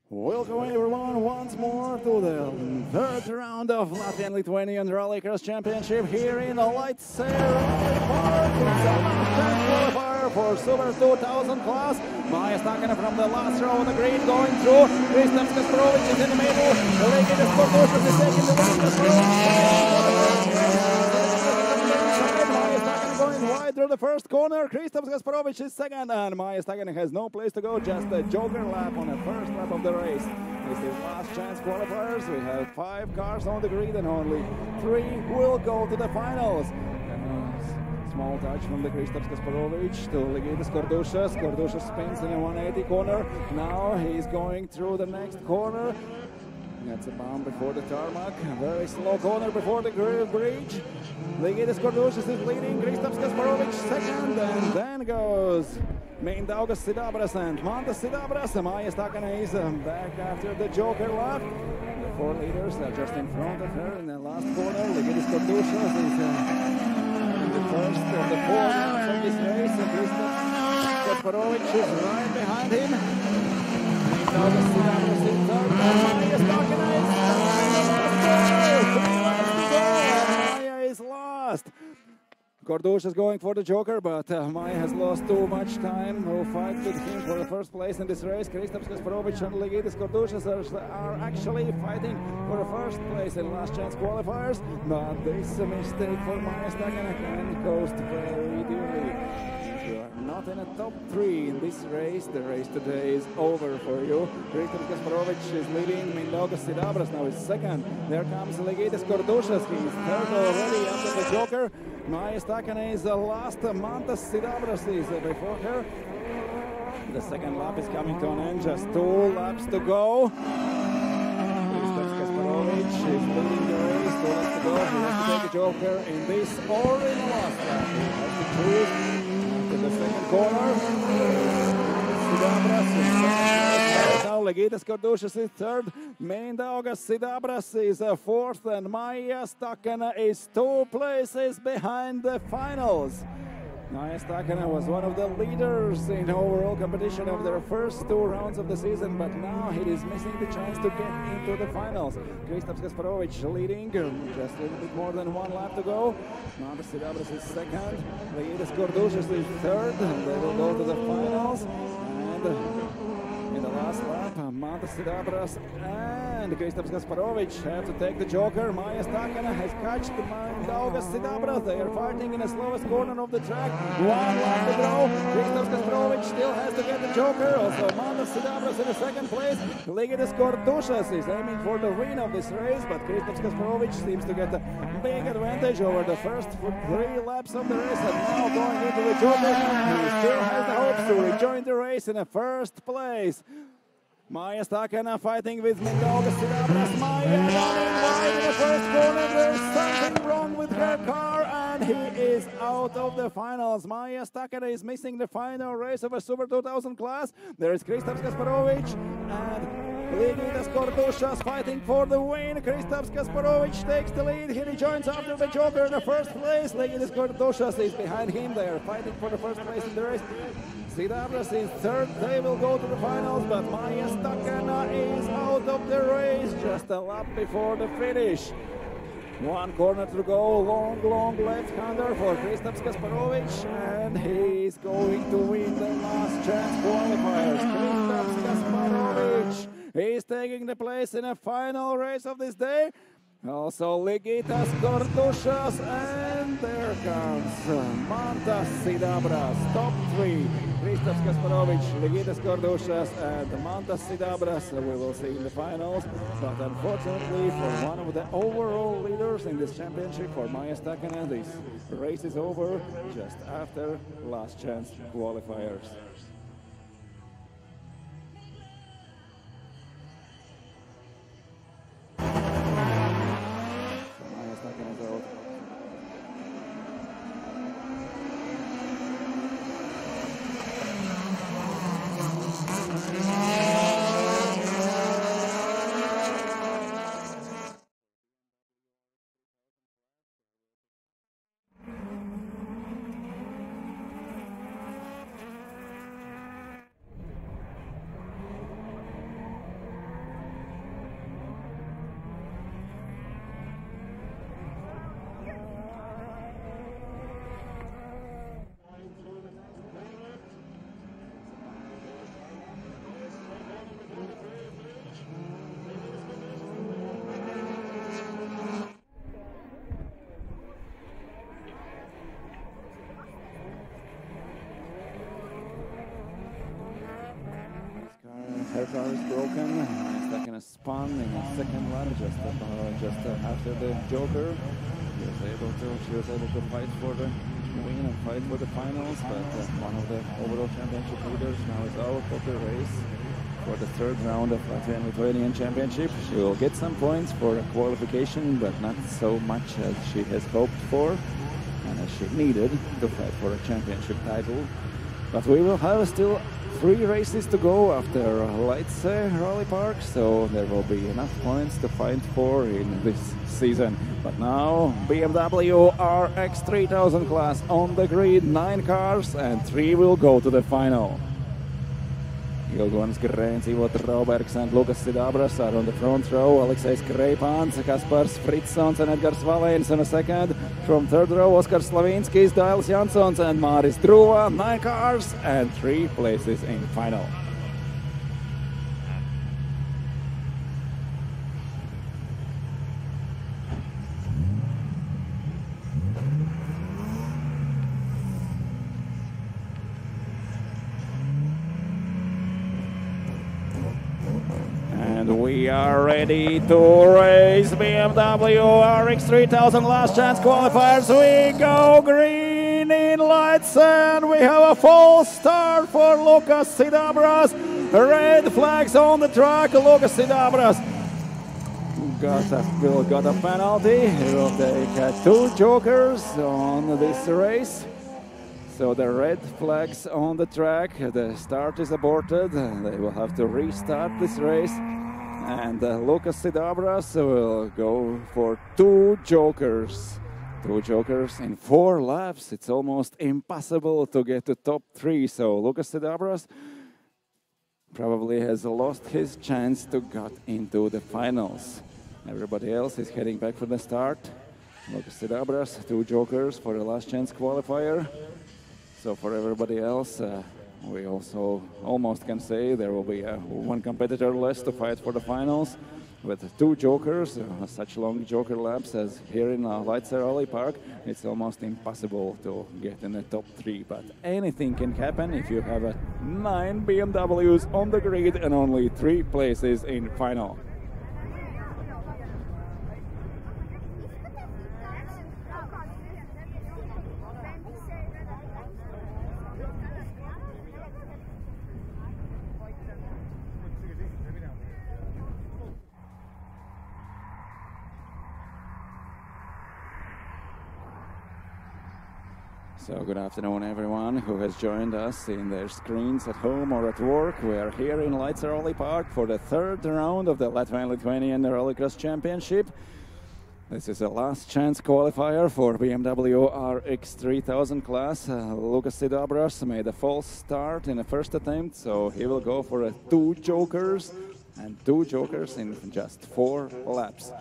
Welcome everyone once more to the third round of Latvian Lithuanian Rallycross Championship here in the Laitse Rally Park. It's a last qualifier for Super 2000 class. Maja Stakana from the last row of the grid going through. Kristaps Kasparovic is in the middle. Laitse Kordušas is taking the going wide through the first corner. Kristaps Kasparovic is second, and Maja Stakana has no place to go, just a joker lap on the first lap of the race. This is last chance qualifiers. We have 5 cars on the grid and only 3 will go to the finals. Small touch from the Kristaps Kasparovic to Laitse Kordušas. Kordušas spins in a 180 corner. Now he's going through the next corner. That's a bump before the tarmac. A very slow corner before the bridge. Laitse Kordušas is leading. Kristaps Kasparovic second, and then goes Mindaugas Sidabras and Mantas Sidabras. Maja Stakana is back after the joker lap. The 4 leaders are just in front of her in the last corner. Laitse Kordušas is in the first of the 4 laps of this race. And Kristaps Kasparovic is right behind him. Mindaugas Sidabras in third. Maja Stakana is last. Kordušas going for the joker, but Maja has lost too much time. No fight with him for the first place in this race. Kristaps Kasparovic and Laitse Kordušas are actually fighting for the first place in last chance qualifiers, but this mistake for Maja Stakana can cost very dearly. You are not in a top 3 in this race. The race today is over for you. Kristaps Kasparovic is leading. Mindaugas Sidabras now is second. There comes Laitse Kordušas. He's third already after the joker. Maja Stakana is the last. Mantas Sidabras is before her. The second lap is coming to an end. Just 2 laps to go. Kristaps Kasparovic is leading the race. 2 laps to go. He has to take a joker in this or in the last lap. He has to choose after the second corner. Sidabras is second. Now Laitse Kordušas is third. Mindaugas Sidabras is fourth, and Maja Stakana is 2 places behind the finals. Maja Stakana was one of the leaders in overall competition of their first 2 rounds of the season, but now he is missing the chance to get into the finals. Kristaps Kasparovic leading, just a little bit more than 1 lap to go. Mantas Sidabras is second. Laitse Kordušas is third, and they will go to the finals. And in the last lap, Mantas Sidabras and Kristaps Kasparovic have to take the joker. Maja Stakana has catched Mindaugas Sidabras. They are fighting in the slowest corner of the track. 1 lap to go. Kristaps Kasparovic still has to get the joker. Also, Mantas Sidabras in the second place. Laitse Kordušas is aiming for the win of this race, but Kristaps Kasparovic seems to get a big advantage over the first 3 laps of the race. And now going into the joker, he still has the hopes to rejoin the race in the first place. Maja Stakana fighting with Mindaugas Sidabras. Maja running wide in the first corner. There's something wrong with with her car, and he is out of the finals. Maija Stakana is missing the final race of a Super 2000 class. There is Kristaps Kasparovic and Ligitas Kordušas fighting for the win. Kristaps Kasparovic takes the lead. He rejoins after the Joker in the first place. Ligitas Kordušas is behind him. They are fighting for the first place in the race. Sidabras is third. They will go to the finals, but Maija Stakana is out of the race just a lap before the finish. One corner to go, long left-hander for Kristaps Kasparovic, and he's going to win the last chance qualifiers. Kristaps Kasparovic is taking the place in a final race of this day. Also Ligitas Kordušas, and there comes Mantas Sidabras, top three. Kristaps Kasparovic, Ligitas Kordušas, and Mantas Sidabras we will see in the finals. But unfortunately for one of the overall leaders in this championship, for Maija Stakana, this race is over just after last chance qualifiers. Her car is broken. Stakana spun in a second lap just after the Joker. She was able to fight for the win and fight for the finals, but one of the overall championship leaders now is out of the race for the third round of Latvian Lithuanian Championship. She will get some points for a qualification, but not so much as she has hoped for and as she needed to fight for a championship title. But we will have still 3 races to go after Laitse Rally Park, so there will be enough points to fight for in this season. But now BMW RX 3000 class on the grid, 9 cars and 3 will go to the final. Ilgons Grēns, Ivo Traubergs and Lukas Sidabras are on the front row. Alexejs Kreipāns, Kaspars Fritsons and Edgars Valēns in a second. From third row, Oskars Slavinskis, Dailes Jansons and Māris Druva. 9 cars and 3 places in final. We are ready to race BMW RX 3000 last chance qualifiers. We go green in Laitse, and we have a false start for Lukas Sidabras. Red flags on the track. Lukas Sidabras got a penalty. He will take 2 jokers on this race. So the red flags on the track. The start is aborted. They will have to restart this race. And Lukas Sidabras will go for 2 jokers. 2 jokers in 4 laps. It's almost impossible to get to top 3. So Lukas Sidabras probably has lost his chance to get into the finals. Everybody else is heading back for the start. Lukas Sidabras, 2 jokers for the last chance qualifier. So for everybody else, we also almost can say there will be 1 competitor less to fight for the finals. With 2 jokers, such long joker laps as here in Laitse Rally Park, it's almost impossible to get in the top 3. But anything can happen if you have 9 BMWs on the grid and only 3 places in final. So good afternoon everyone who has joined us in their screens at home or at work. We are here in Laitse Rally Park for the third round of the Latvian Lithuanian Rallycross Championship. This is a last chance qualifier for BMW RX 3000 class. Lucas Sidabras made a false start in the first attempt, so he will go for two jokers in just 4 laps.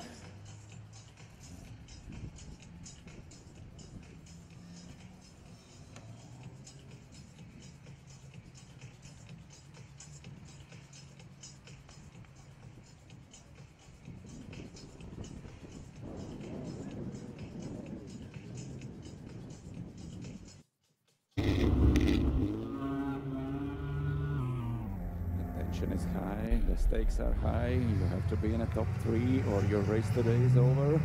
Is high, the stakes are high, you have to be in a top 3 or your race today is over. And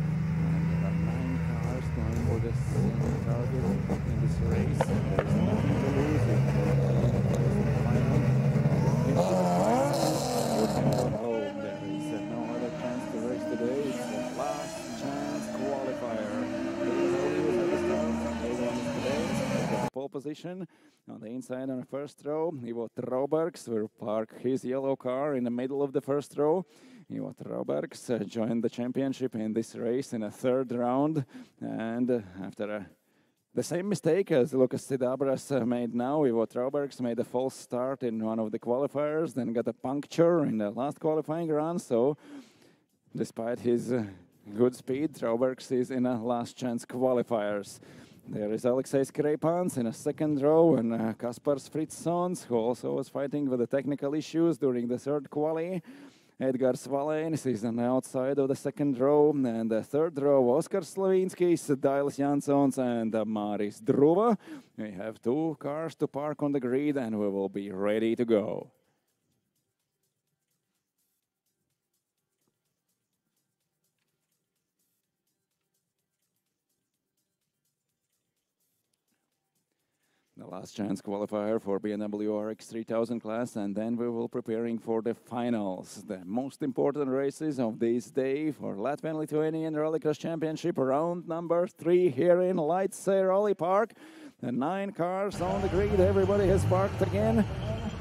there are 9 cars going for the same target in this race. There is nothing to lose. You can go home. There is no other chance to race today. It's the last chance qualifier. Pole position. On the inside on the first row, Ivo Traubergs will park his yellow car in the middle of the first row. Ivo Traubergs joined the championship in this race in the third round, and after the same mistake as Lucas Sidabras made now, Ivo Traubergs made a false start in one of the qualifiers, then got a puncture in the last qualifying run, so despite his good speed, Traubergs is in a last chance qualifiers. There is Alexei Skrepans in a second row and Kaspars Fritzons, who also was fighting with the technical issues during the third quali. Edgars Valēnis is on the outside of the second row, and the third row, Oskar Slavinskis, Dailis Jansons, and Maris Druva. We have 2 cars to park on the grid, and we will be ready to go. The last chance qualifier for BMW RX 3000 class, and then we will preparing for the finals. The most important races of this day for Latvian Lithuanian Rallycross Championship, round number 3 here in Laitse Rally Park. The 9 cars on the grid, everybody has parked again.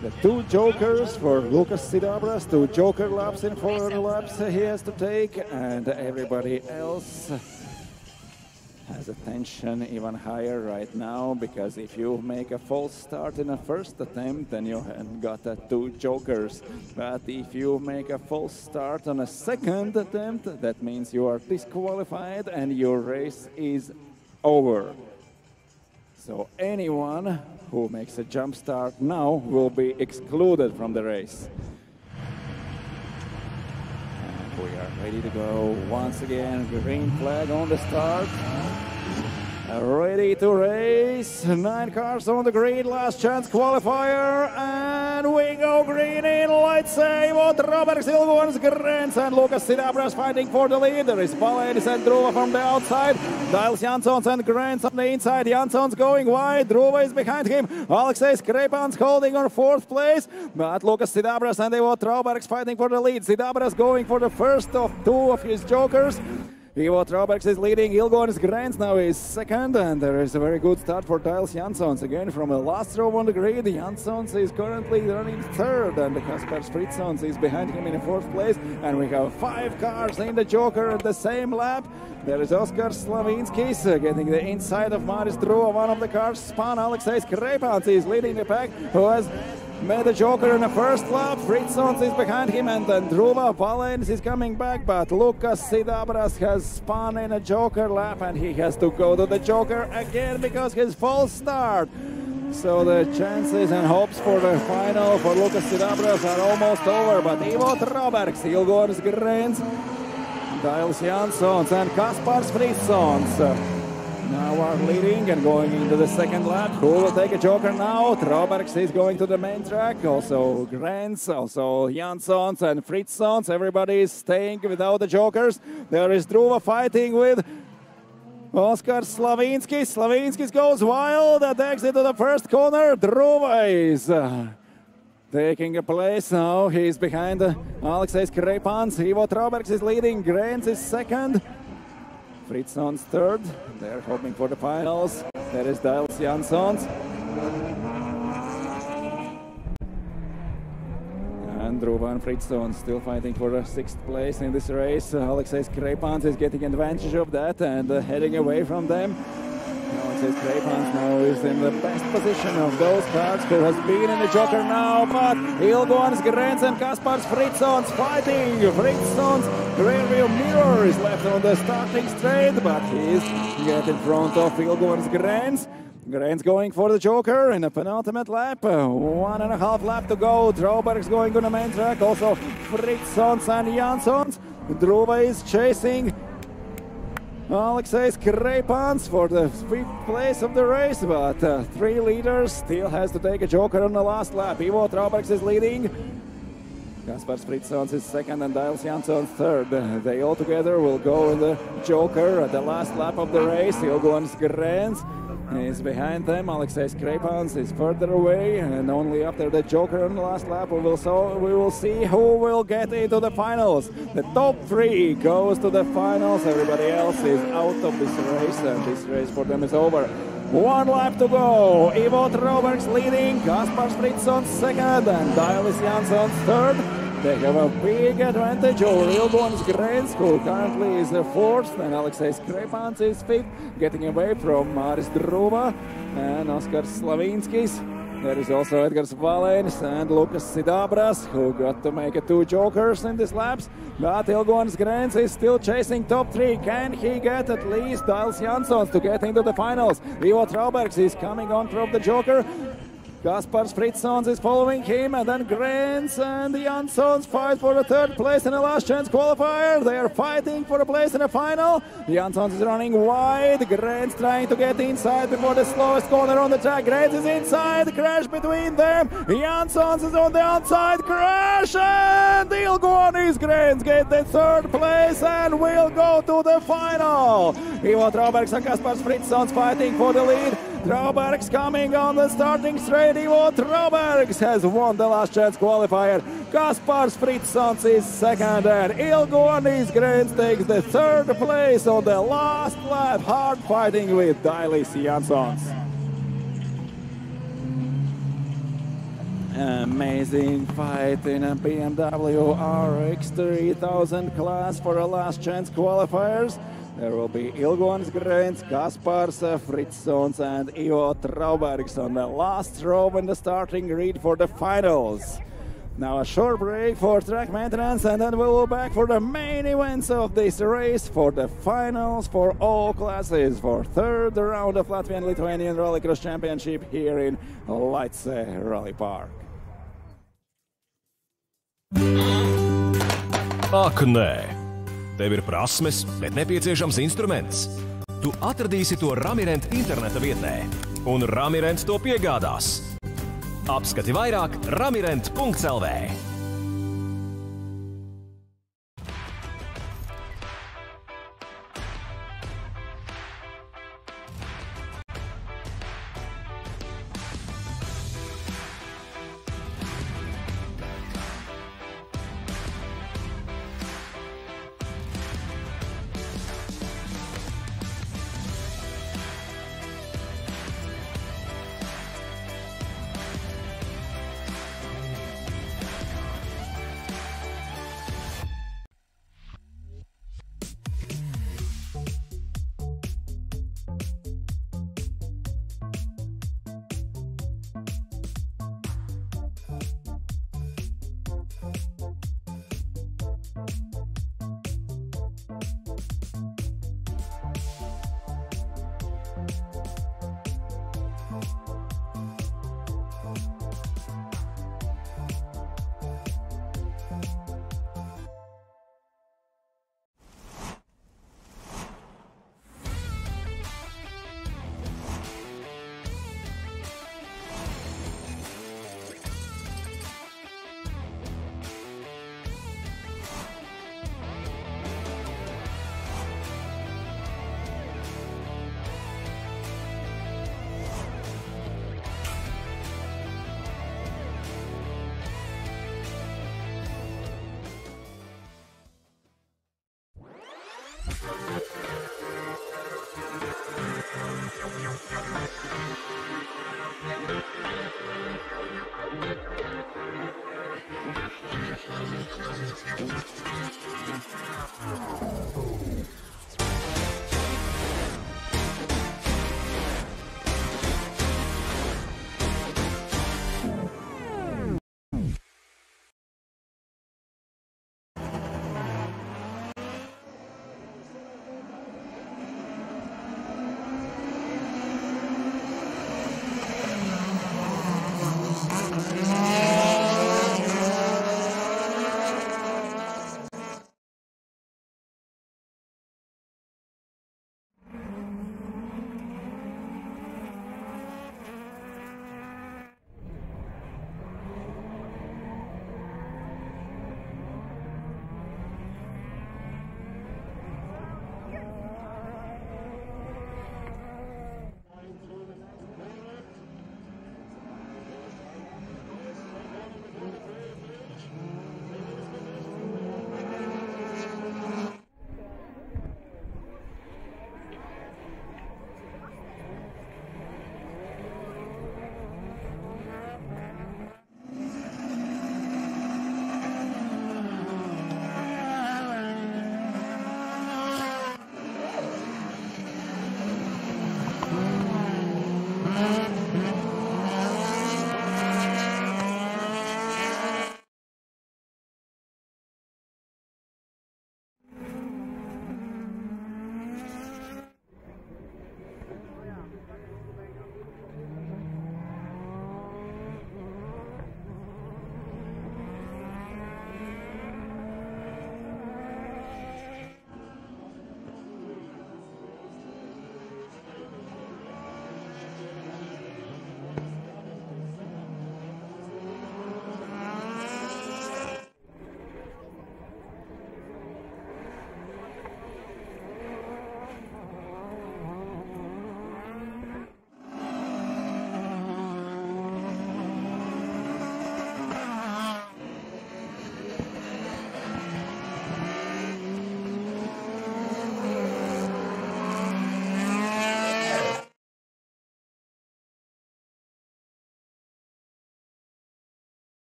The 2 jokers for Lucas Sidabras, 2 joker laps in 4 laps he has to take, and everybody else has attention even higher right now, because if you make a false start in a first attempt, then you have got 2 jokers. But if you make a false start on a second attempt, that means you are disqualified and your race is over. So anyone who makes a jump start now will be excluded from the race. We are ready to go once again. Green flag on the start. Ready to race. 9 cars on the grid. Last chance qualifier. And we go green in Laitse. Ivo Traubergs, Ilgons, Grens, and Lucas Sidabras fighting for the lead. There is Valēnis and Druva from the outside. Dailis Jansons and Grens on the inside. Jansons going wide. Druva is behind him. Alexei Skrepans holding on 4th place. But Lucas Sidabras and Ivo Traubergs fighting for the lead. Sidabras going for the first of 2 of his jokers. Ivo Traubergs is leading, Ilgons Grens now is second, and there is a very good start for Dailis Jansons. Again from the last row on the grid, Jansons is currently running 3rd, and Kaspars Fritzons is behind him in the 4th place. And we have 5 cars in the joker at the same lap. There is Oskar Slavinskis getting the inside of Maris Druva. One of the cars spun. Alexei Skrepans is leading the pack, who has made a joker in the first lap. Fritzons is behind him, and then Druva. Valēnis is coming back, but Lucas Sidabras has spun in a joker lap, and he has to go to the joker again because his false start. So the chances and hopes for the final for Lucas Sidabras are almost over, but Ivo Traubergs, Ilgons Grens, Dailis Jansons and Kaspars Fritzons now are leading and going into the second lap. Who will take a joker now? Traubergs is going to the main track. Also Grens, also Jansons and Fritzons. Everybody is staying without the jokers. There is Druva fighting with Oskar Slavinskis. Slavinskis goes wild at the exit to the first corner. Druva is taking a place now. He's behind Alexei Skrepans. Ivo Traubergs is leading. Grens is second. Fritzons third. They're hoping for the finals. There is Laitse Janssons. And Druva and Fritzons still fighting for the 6th place in this race. Alexei Skrepans is getting advantage of that and heading away from them. Alexei Skrepans now is in the best position of those cars who has been in the Joker now, but Ilgons Grens and Kaspars Fritzons fighting. Fritzons rear view mirror is left on the starting straight, but he's getting in front of Ilgons Grens. Grens going for the Joker in a penultimate lap. 1.5 lap to go. Trauberg's going on the main track. Also Fritzons and Janssons. Druva is chasing Alexei Skrepans for the 5th place of the race, but 3 leaders still has to take a Joker on the last lap. Ivo Traubergs is leading. Kaspars Fritzons is 2nd and Laitse Janssons 3rd. They all together will go in the Joker at the last lap of the race. Ilgons Grens is behind them. Alexei Skrepans is further away, and only after the Joker on the last lap we will see who will get into the finals. The top 3 goes to the finals. Everybody else is out of this race, and this race for them is over. 1 lap to go. Ivo Traubergs leading, Kaspars Fritzons 2nd, and Laitse Janssons 3rd. They have a big advantage over Ilgons Grens, who currently is 4th, and Alexei Skrepans is 5th, getting away from Maris Druva and Oskar Slavinskis. There is also Edgars Valens and Lukas Sidabras, who got to make 2 Jokers in these laps. But Ilgons Grens is still chasing top 3. Can he get at least Laitse Janssons to get into the finals? Ivo Traubergs is coming on from the Joker. Kaspars Fritzons is following him, and then Grens and the Janssons fight for the 3rd place in the last chance qualifier. They are fighting for a place in the final. Janssons is running wide. Grens trying to get inside before the slowest corner on the track. Grens is inside. Crash between them. Janssons is on the outside. Crash, and Ilgons Grens get the 3rd place and will go to the final. Ivo Traubergs and Kaspars Fritzons fighting for the lead. Traubergs coming on the starting straight. Ivo Traubergs has won the last chance qualifier. Kaspars Fritzons is 2nd, and Ilgons Grens takes the 3rd place on the last lap. Hard fighting with Laitse Janssons. Amazing fight in a BMW RX 3000 class for the last chance qualifiers. There will be Ilgons Grens, Kaspars Fritzons, and Ivo Traubergs on the last row in the starting grid for the finals. Now a short break for track maintenance, and then we'll be back for the main events of this race, for the finals for all classes, for 3rd round of Latvian Lithuanian Rallycross Championship here in Laitse Rally Park. Ak, nē. Tev ir prasmes, bet nepieciešams instruments. Tu atradīsi to Ramirent interneta vietnē, un Ramirent to piegādās. Apskati vairāk ramirent.lv.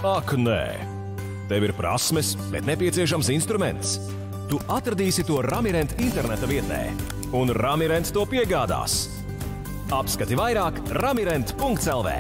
Ak, nē. Tev ir prasmes, bet nepieciešams instruments. Tu atradīsi to Ramirent interneta vietnē, un Ramirent to piegādās. Apskati vairāk ramirent.lv.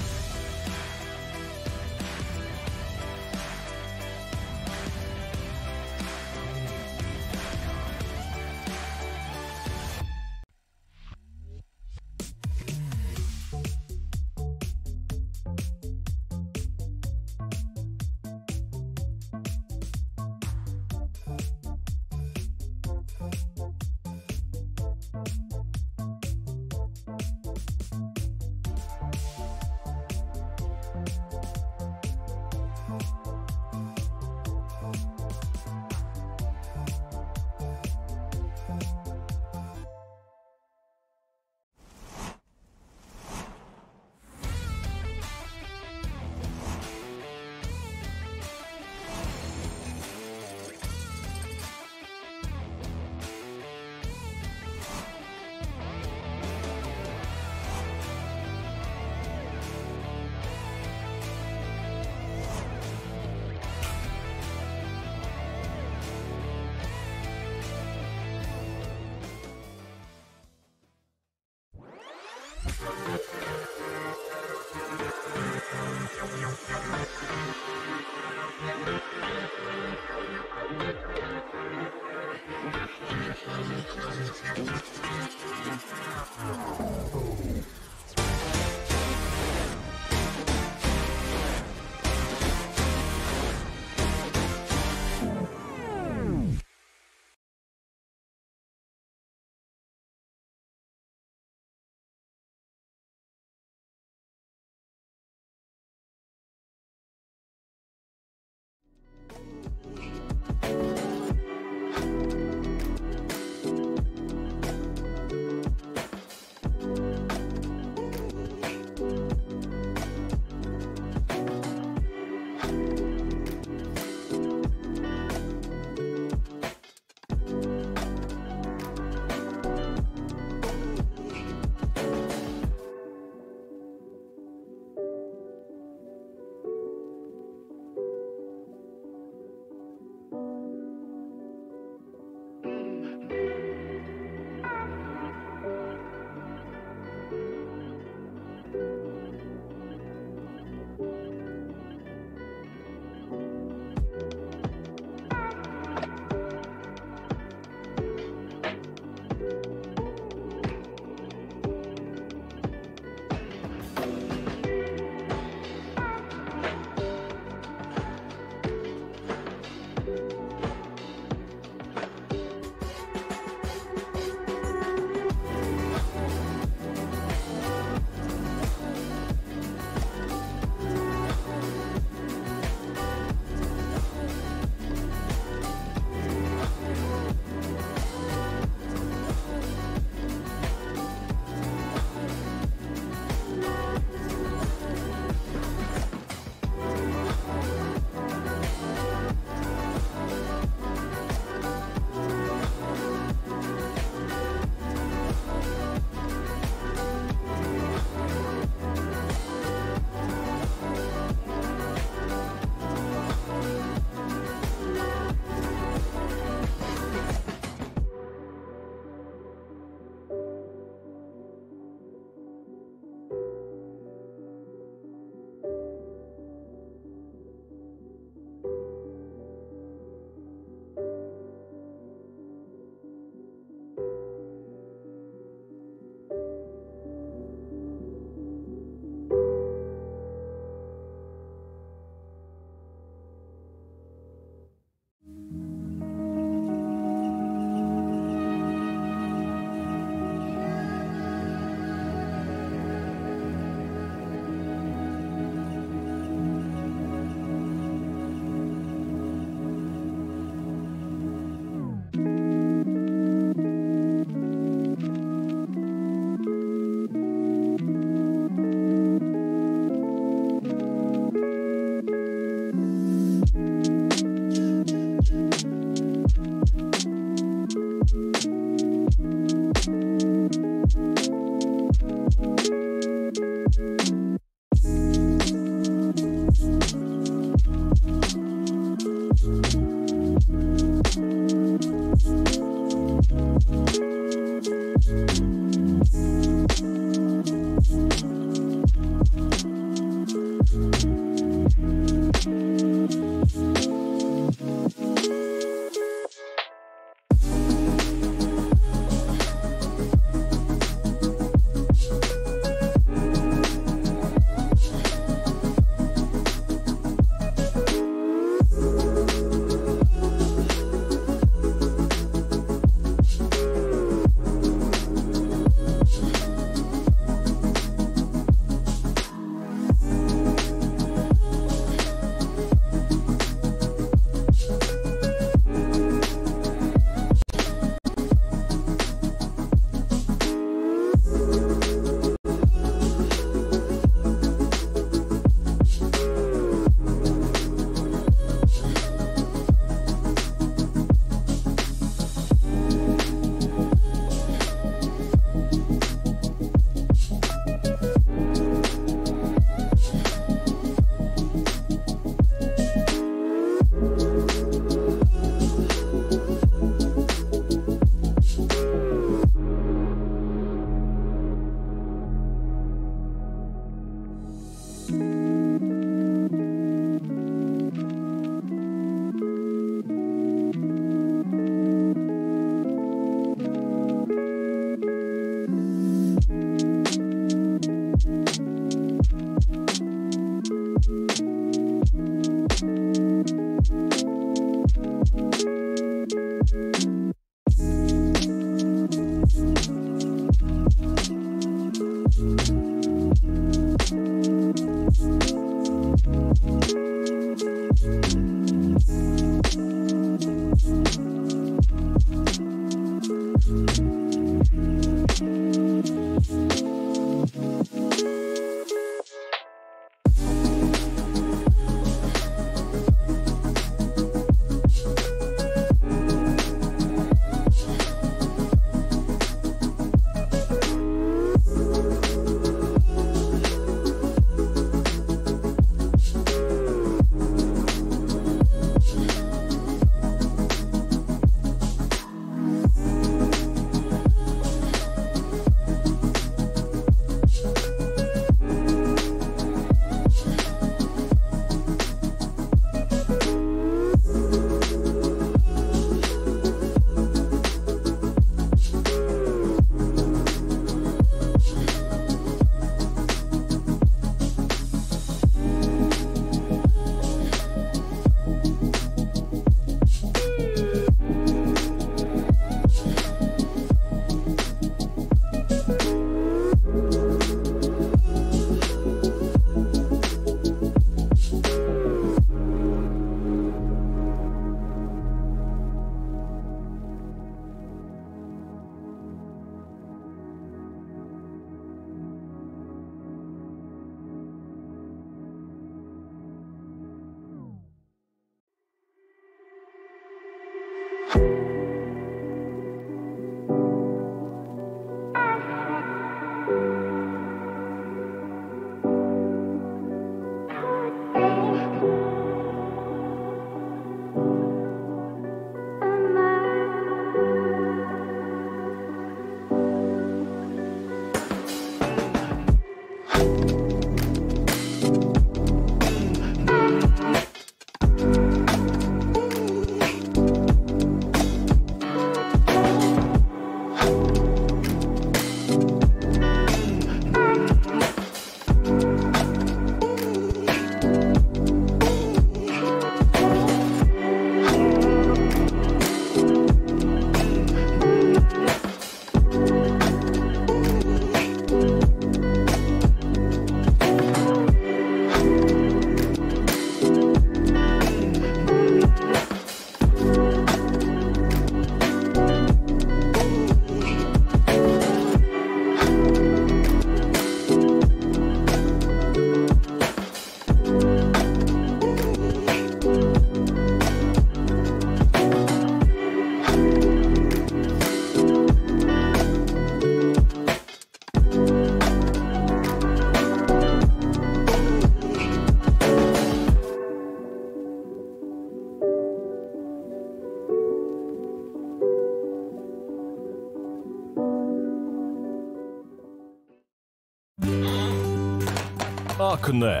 Ak, nē.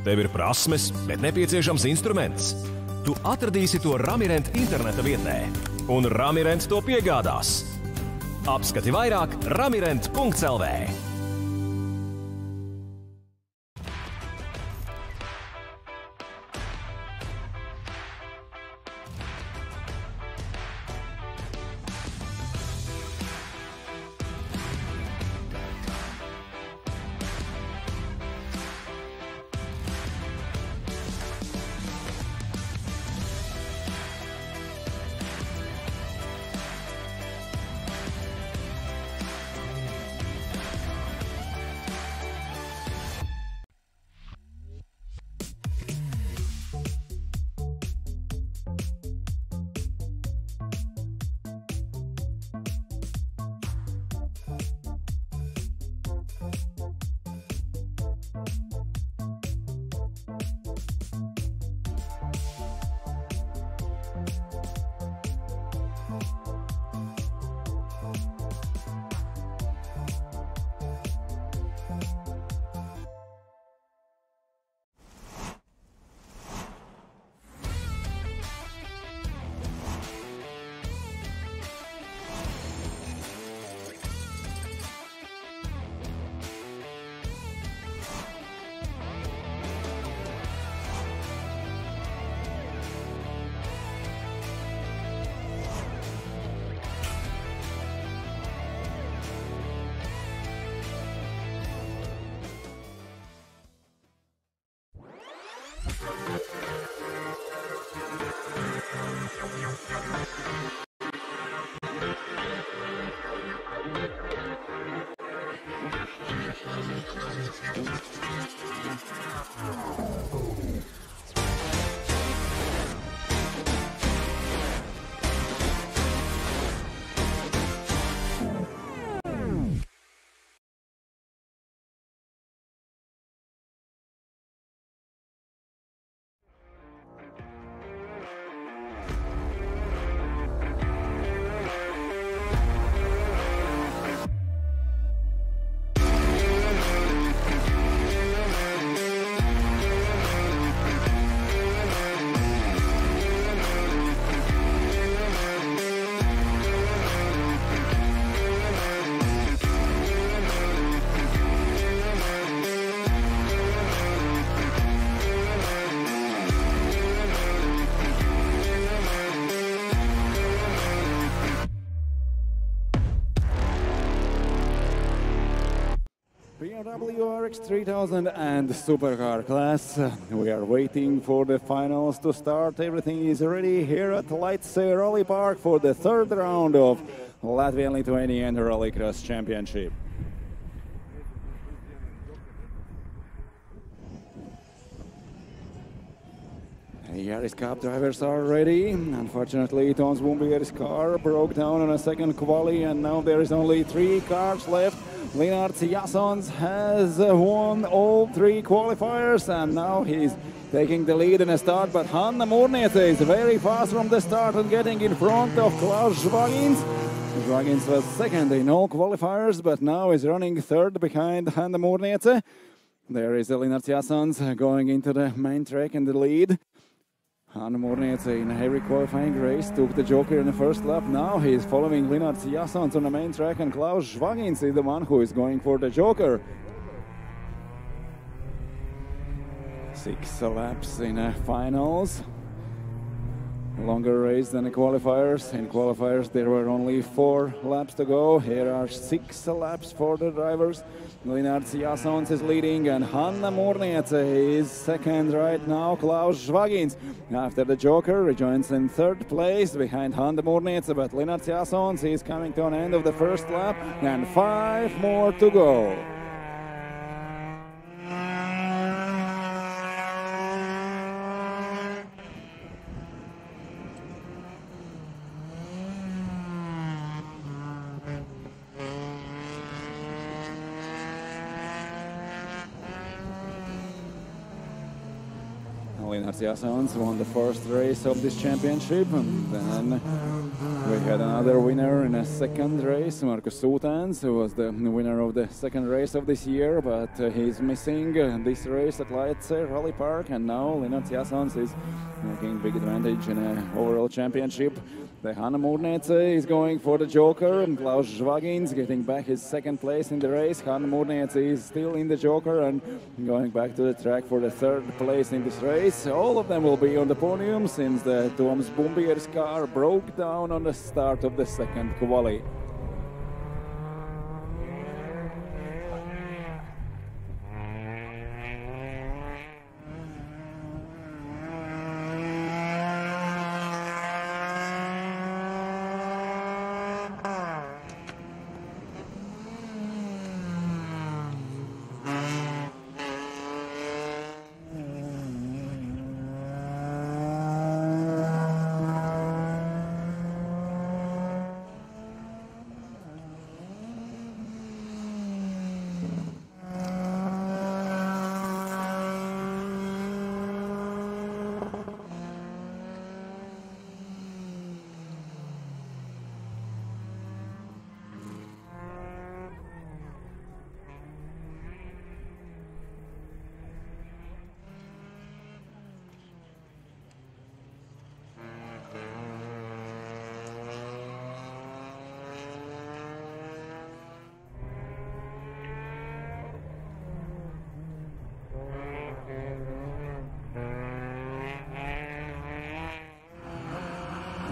Tev ir prasmes, bet nepieciešams instruments. Tu atradīsi to Ramirent interneta vietnē, un Ramirent to piegādās. Apskati vairāk ramirent.lv. WRX 3000 and Supercar class. We are waiting for the finals to start. Everything is ready here at Laitse Rally Park for the third round of Latvian Lithuanian Rallycross Championship. Yaris Cup drivers are ready. Unfortunately, Toms Bumbier's car broke down on a second quali, and now there is only 3 cars left. Linnards Jasons has won all 3 qualifiers, and now he's taking the lead in a start. But Hanna Murniece is very fast from the start and getting in front of Klaus Žvagins. Žvagins was second in all qualifiers, but now is running third behind Hanna Murniece. There is Linnards Jasons going into the main track in the lead. Hanna Murniece in a heavy qualifying race took the joker in the first lap. Now he is following Linnards Jasons on the main track, and Klaus Žvagins is the one who is going for the joker. 6 laps in finals. Longer race than the qualifiers. In qualifiers there were only 4 laps to go. Here are 6 laps for the drivers. Linnards Jasons is leading, and Hanna Murniece is second right now. Klaus Žvagins, after the joker, rejoins in third place behind Hanna Murniece, but Linnards Jasons is coming to an end of the first lap, and 5 more to go. Linnards Jasons won the first race of this championship, and then we had another winner in a second race, Markus Sūtens, who was the winner of the second race of this year, but he's missing this race at Laitse Rally Park, and now Linnards Jasons is making big advantage in an overall championship. The Hanna Murniece is going for the joker, and Klaus Žvagins getting back his second place in the race. Hanna Murniece is still in the joker and going back to the track for the third place in this race. All of them will be on the podium since the Toms Bumbier's car broke down on the start of the second quali.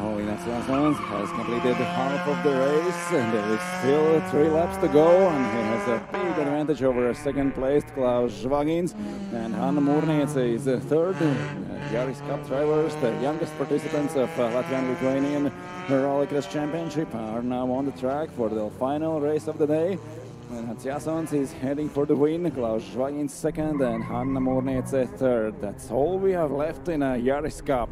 Linnards Jasons has completed half of the race, and there is still 3 laps to go, and he has a big advantage over second placed Klaus Žvagins, and Hanna Murniece is third. Yaris Cup drivers, the youngest participants of Latvian Lithuanian Rallycross Championship, are now on the track for the final race of the day. Linnards Jasons is heading for the win, Klaus Žvagins second, and Hanna Murniece third. That's all we have left in a Yaris Cup.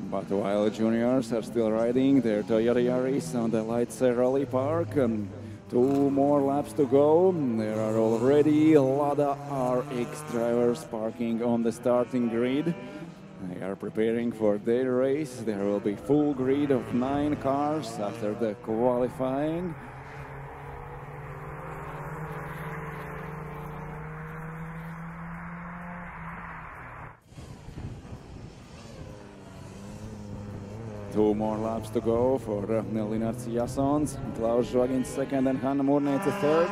But while juniors are still riding their Toyota Yaris on the Laitse Rally Park, and 2 more laps to go, there are already Lada RX drivers parking on the starting grid. They are preparing for their race. There will be full grid of 9 cars after the qualifying. Two more laps to go for Linnards Jasons, Klaus Žvagins second and Hanna Murniece third.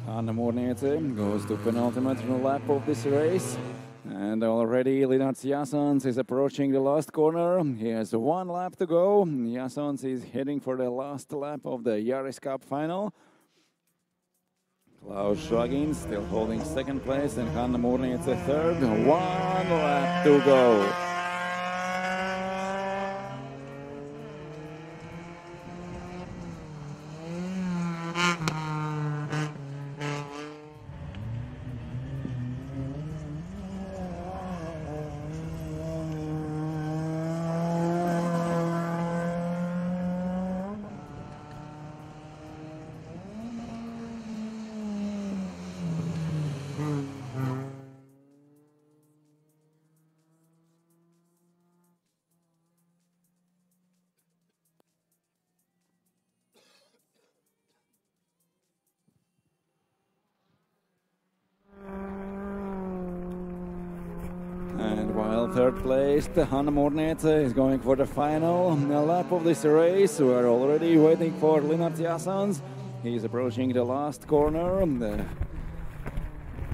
Anna Morniece goes to penultimate lap of this race. And already Lennart Jassons is approaching the last corner. He has 1 lap to go. Jassons is heading for the last lap of the Yaris Cup final. Klaus Schwagin still holding 2nd place and Hanna Morniece 3rd. 1 lap to go. And while 3rd place, Hanna Morniece is going for the final lap of this race. We are already waiting for Lennart Jassons. He's approaching the last corner. The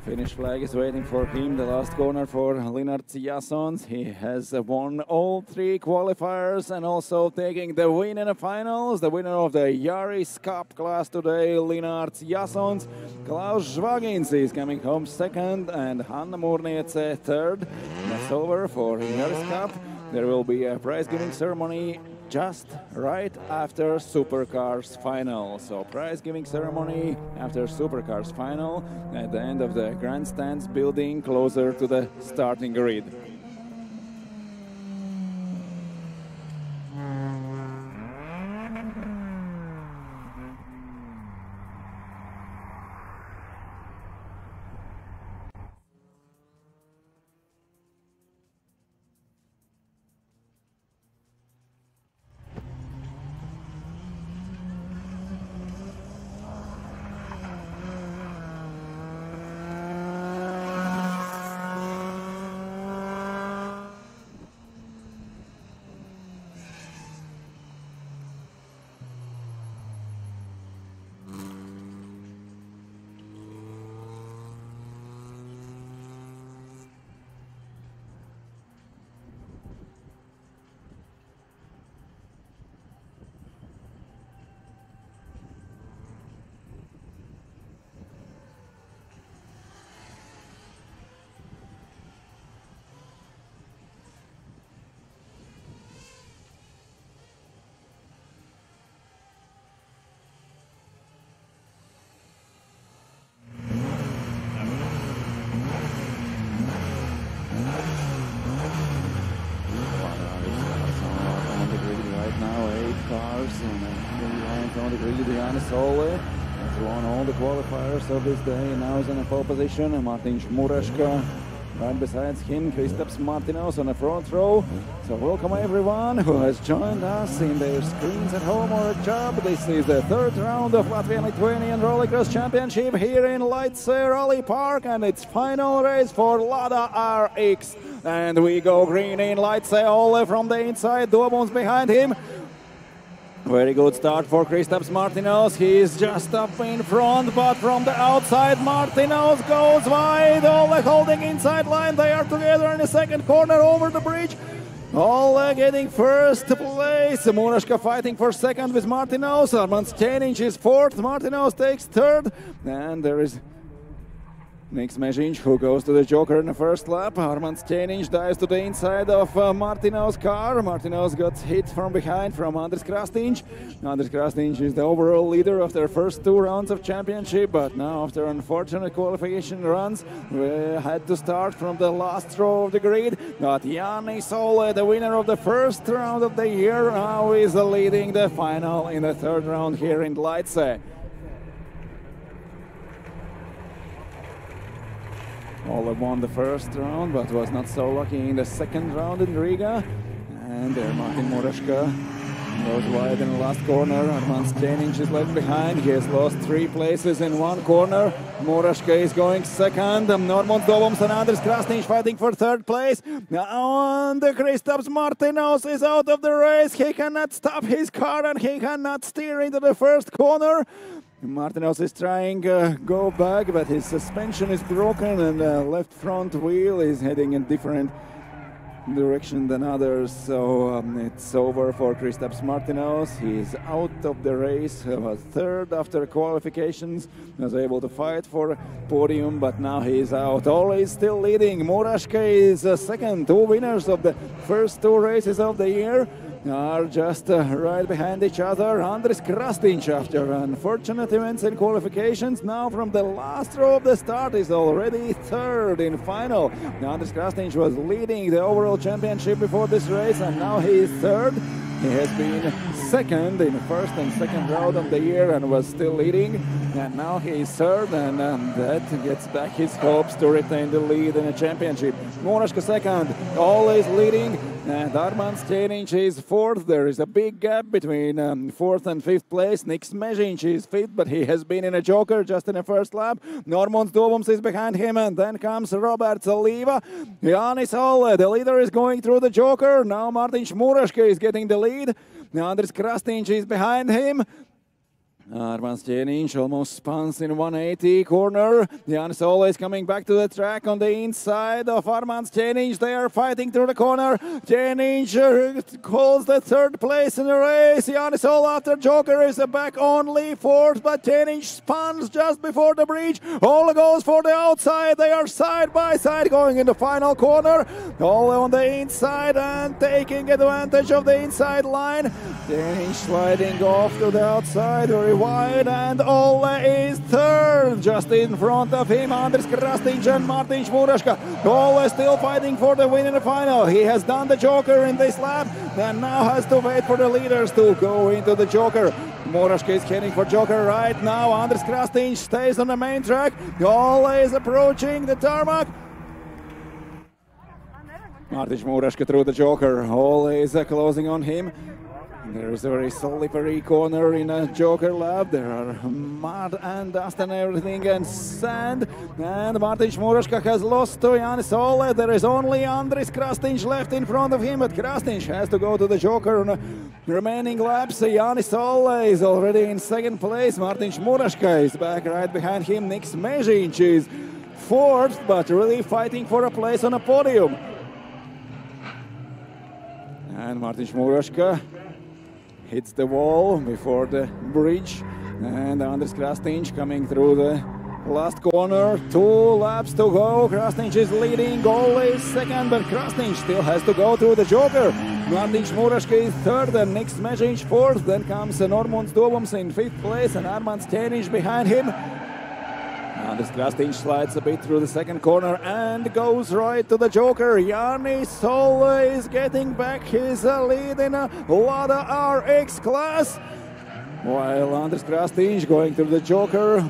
Finnish flag is waiting for him. The last corner for Lennart Jassons. He has won all 3 qualifiers and also taking the win in the finals. The winner of the Yaris Cup class today, Lennart Jassons. Klaus Schwagins is coming home 2nd and Hanna Morniece 3rd. That's over for Yaris Cup. There will be a prize-giving ceremony just right after Supercars final. So prize-giving ceremony after Supercars final at the end of the grandstands building closer to the starting grid. Has won all the qualifiers of this day and now is in a pole position. Martin Šmureška right beside him, Kristaps Martinos on the front row. So welcome everyone who has joined us in their screens at home or at job. This is the 3rd round of Latvian Lithuanian Rallycross Championship here in Laitse Rally Park, and it's final race for Lada RX. And we go green in Laitse, Ole from the inside, Dobons behind him. Very good start for Kristaps Martinos. He's just up in front, but from the outside, Martinos goes wide. Ole holding inside line. They are together in the 2nd corner over the bridge. Ole getting 1st place. Murashka fighting for 2nd with Martinos. Armand Stenic is 4th. Martinos takes 3rd. And there is Nick Smežinč, who goes to the Joker in the 1st lap. Armand Stenic dives to the inside of Martinos' car. Martinos got hit from behind from Andris Krastinč. Andris Krastinč is the overall leader of their first 2 rounds of championship, but now after unfortunate qualification runs, we had to start from the last row of the grid. But Yannis Ole, the winner of the 1st round of the year, now is leading the final in the 3rd round here in Laitse. Ole won the 1st round, but was not so lucky in the 2nd round in Riga. And there Martin Murashka goes wide in the last corner. Armand Stenic is left behind. He has lost 3 places in 1 corner. Murashka is going 2nd. Normand Doboms and Andris Krasnic fighting for 3rd place. Now and Kristaps Martinos is out of the race. He cannot stop his car and he cannot steer into the 1st corner. Martinos is trying go back, but his suspension is broken and left front wheel is heading in different direction than others, so it's over for Kristaps Martinos. He's out of the race. He was third after qualifications, was able to fight for a podium, but now he's out. Ole is still leading. Muraška is second. Two winners of the first two races of the year are just right behind each other. Andris Krastinč, after unfortunate events in qualifications, now from the last row of the start is already third in final. Andris Krastinč was leading the overall championship before this race, and now he is third. He has been second in first and second round of the year and was still leading, and now he is third, and that gets back his hopes to retain the lead in the championship. Muraška second, Ole is leading, and Armand Steniņš is fourth. There is a big gap between fourth and fifth place. Niks Mežiņš is fifth, but he has been in a joker just in the first lap. Normons Dovums is behind him, and then comes Roberts Oliva. Jānis Ole, the leader, is going through the joker. Now Mārtiņš Muraška is getting the lead. Andris Krastinč is behind him. Armand Steniņš almost spins in 180 corner. Jānis Ole is coming back to the track on the inside of Armand Steniņš. They are fighting through the corner. Steniņš holds the third place in the race. Jānis Ole after joker is back only fourth, but Steniņš spins just before the bridge. Ole goes for the outside. They are side by side going in the final corner. Ole on the inside and taking advantage of the inside line. Steniņš sliding off to the outside. Very wide, and Ole is third. Just in front of him, Andris Krastinč and Mārtiņš Muraška. Ole still fighting for the win in the final. He has done the joker in this lap and now has to wait for the leaders to go into the joker. Muraška is heading for joker right now. Andris Krastinč stays on the main track. Ole is approaching the tarmac. Mārtiņš Muraška through the joker. Ole is closing on him. There is a very slippery corner in a joker lap. There are mud and dust and everything and sand. And Mārtiņš Muraška has lost to Jānis Ole. There is only Andris Krastinč left in front of him, but Krastinč has to go to the joker on the remaining laps. Jānis Ole is already in second place. Mārtiņš Muraška is back right behind him. Niks Mežiņš is fourth, but really fighting for a place on a podium. And Mārtiņš Muraška hits the wall before the bridge, and Andris Krastinč coming through the last corner. 2 laps to go. Krastinč is leading. Ole is second, but Krastinč still has to go through the joker. Mārtiņš Muraška is third and Niks Mežiņš fourth. Then comes Normons Dovums in fifth place and Armand Steniņš behind him. Andris Krastinč slides a bit through the second corner and goes right to the joker. Jānis Ole is getting back his lead in a Lada RX class, while Andris Krastinč going through the joker.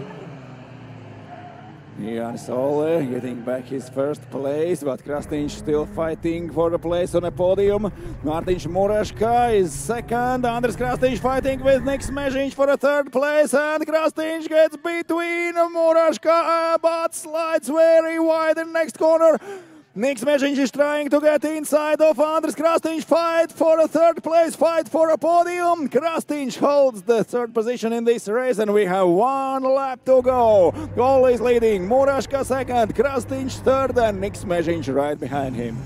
Jānis Ole getting back his first place, but Krastinč still fighting for a place on a podium. Mārtiņš Muraška is second. Andris Krastinč fighting with Niks Mežiņš for a third place, and Krastinč gets between Muraška but slides very wide in next corner. Niks Mežiņš is trying to get inside of Andris Krastinč. Fight for a third place, fight for a podium. Krastinč holds the third position in this race, and we have 1 lap to go. Ole is leading, Muraška second, Krastinč third, and Niks Mežiņš right behind him.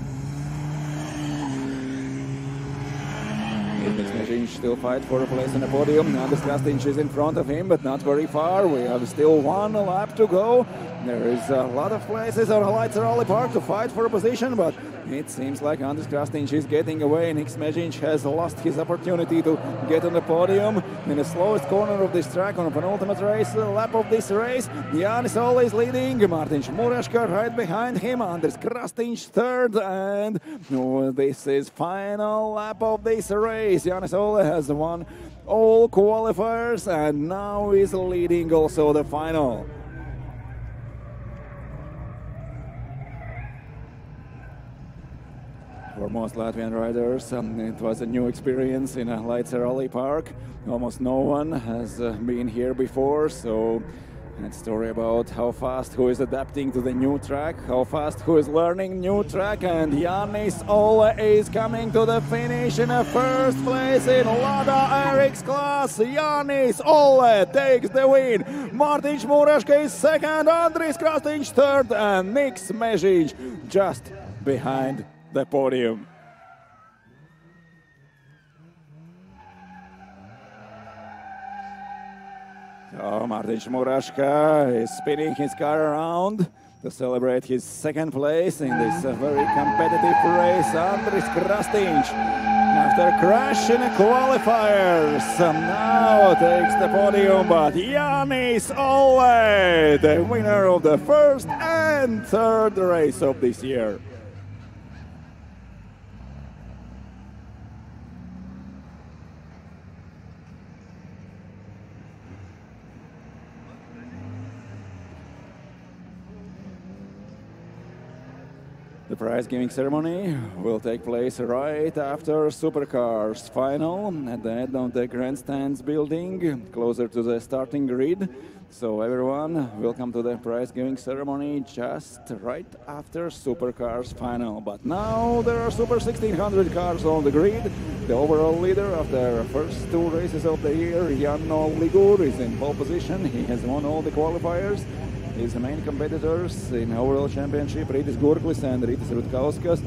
Niks Mežiņš still fight for a place on the podium. Andris Krastinč is in front of him, but not very far. We have still 1 lap to go. There is a lot of places on Laitse Rally Park to fight for a position, but it seems like Andris Krastinč is getting away. Niks Mežiņš has lost his opportunity to get on the podium in the slowest corner of this track on a penultimate race lap of this race. Jānis Ole is leading, Mārtiņš Muraška right behind him, Andris Krastinč third, and this is final lap of this race. Jānis Ole has won all qualifiers and now is leading also the final. For most Latvian riders, it was a new experience in a Laitse Rally Park. Almost no one has been here before, so And story about how fast who is adapting to the new track, how fast who is learning new track, and Jānis Olle is coming to the finish in a first place in Lada Eric's class. Jānis Olle takes the win. Mārtiņš Mūraška is second, Andris Krastīņš third, and Niks Mežiņš just behind the podium. So Mārtiņš Mūraška is spinning his car around to celebrate his second place in this very competitive race. Andris Krastīņš, after crash in the qualifiers, now takes the podium, but Jānis Olle, the winner of the first and third race of this year. The prize-giving ceremony will take place right after Supercars final at the end of the grandstands building, closer to the starting grid. So everyone, welcome to the prize-giving ceremony just right after Supercars final. But now there are Super 1600 cars on the grid. The overall leader of the first two races of the year, Janno Ligur, is in pole position. He has won all the qualifiers. His main competitors in overall championship, Rytis Gurklis and Rytis Rutkauskas,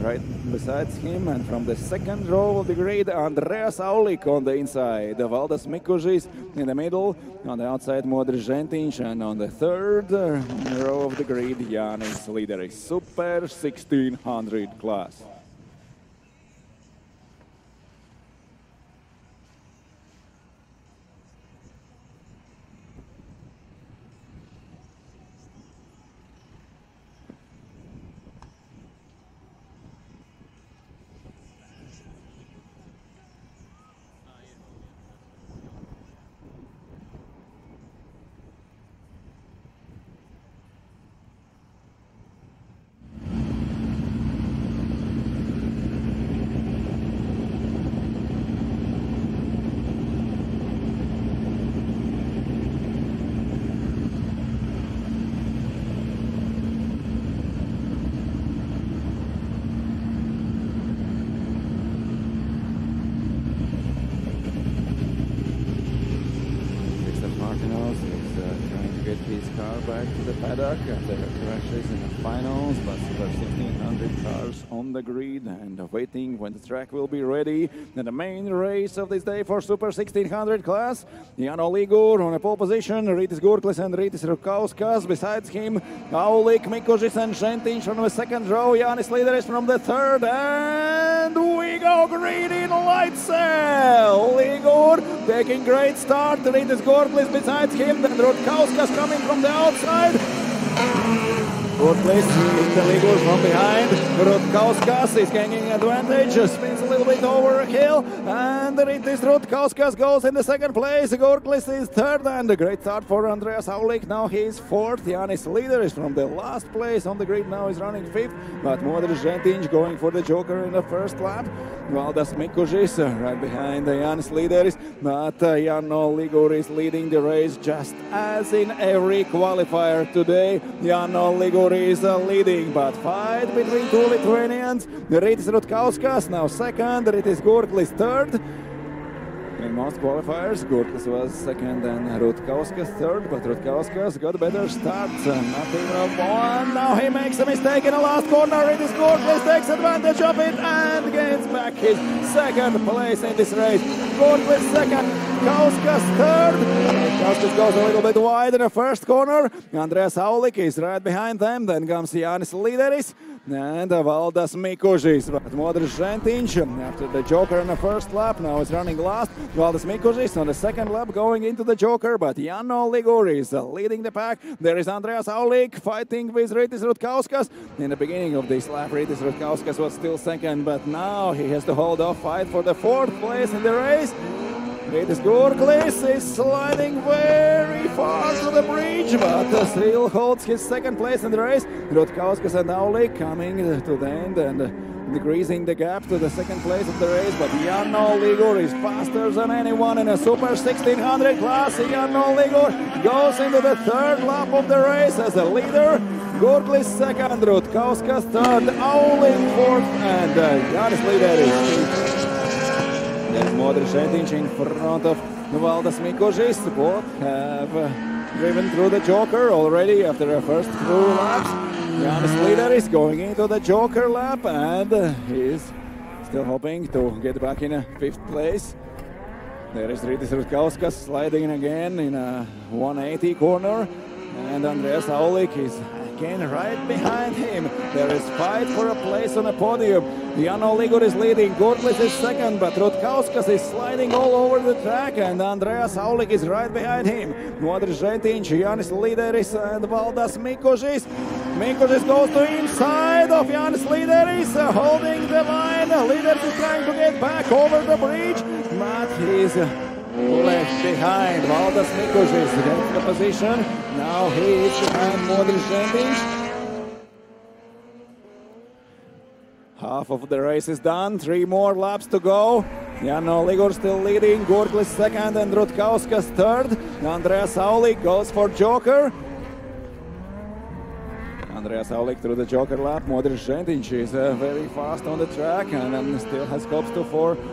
right besides him. And from the second row of the grid, Andreas Aulik on the inside, Valdas Mikužis in the middle, on the outside Modris Žentiņš, and on the third row of the grid, Jānis Līderis, Super 1600 class. After crashes in the finals, but Super 1600 cars on the grid and waiting when the track will be ready. And the main race of this day for Super 1600 class, Janno Ligur on a pole position, Rytis Gurklis and Rytis Rutkauskas. Besides him, Aulik, Mikužis and Žentiņš on the second row, Jānis Līderis from the third, and we go green in Laitse! Ligur taking great start, Rytis Gurklis besides him, then Rutkauskas coming from the outside. Gurklis in the Ligur from behind. Rutkauskas is gaining advantage, spins a little bit over a hill, and Rytis Rutkauskas goes in the second place. Gurklis is third, and a great start for Andreas Aulik. Now he is fourth. Jānis Līderis from the last place on the grid now is running fifth, but Modris Žentiņš going for the joker in the first lap. Valdas Mikužis right behind Jānis Līderis, but Janno Ligur is leading the race just as in every qualifier today. Janno Ligur is leading, but fight between two Lithuanians. Rytis Rutkauskas now second, Rytis Gurklis third. In most qualifiers, Gurklis was second and Rutkauskas third, but Rutkauskas got a better start. Nothing of one. Now he makes a mistake in the last corner. Rytis Gurklis takes advantage of it and gains back his second place in this race. Gurklis second, Kauskas third. Kauskas goes a little bit wide in the first corner. Andreas Aulik is right behind them. Then comes Jānis Līderis and Valdas Mikužis. But Modris Žentiņš, after the joker in the first lap, now is running last. Valdas Mikužis on the second lap going into the joker, but Janno Ligur is leading the pack. There is Andreas Aulik fighting with Rytis Rutkauskas. In the beginning of this lap, Rytis Rutkauskas was still second, but now he has to hold off, fight for the fourth place in the race. Rytis Gurklis is sliding very far to the bridge, but still holds his second place in the race. Rutkauskas and Aulik coming to the end and decreasing the gap to the second place of the race, but Janno Ligur is faster than anyone in a Super 1600 class. Janno Ligur goes into the third lap of the race as a leader. Gurglis second, Rutkauskas third, Aulik fourth, and Jānis Līderis fifth. There's Modris Žetiņš in front of Valdas Mikužis. Both have driven through the Joker already after their first two laps. Jānis Līderis going into the Joker lap, and he's still hoping to get back in a fifth place. There is Rytis Rutkauskas sliding in again in a 180 corner, and Andreas Aulik is again right behind him. There is fight for a place on the podium. Janno Ligur is leading, Gurglis is second, but Rutkauskas is sliding all over the track, and Andreas Aulik is right behind him. Modris Žetiņš, Jānis Līderis, and Valdas Mikužis. Mikužis goes to inside of Jānis Līderis, holding the line. Līderis is trying to get back over the bridge, but he's left behind. Valdas Mikužis gets the position. Now he is behind Modris Žetiņš. Half of the race is done, 3 more laps to go. Janno Ligur still leading, Gurglis second and Rutkauskas third. Andreas Aulik goes for Joker. Andreas Aulik through the Joker lap. Modris Žetiņš is very fast on the track and still has hopes to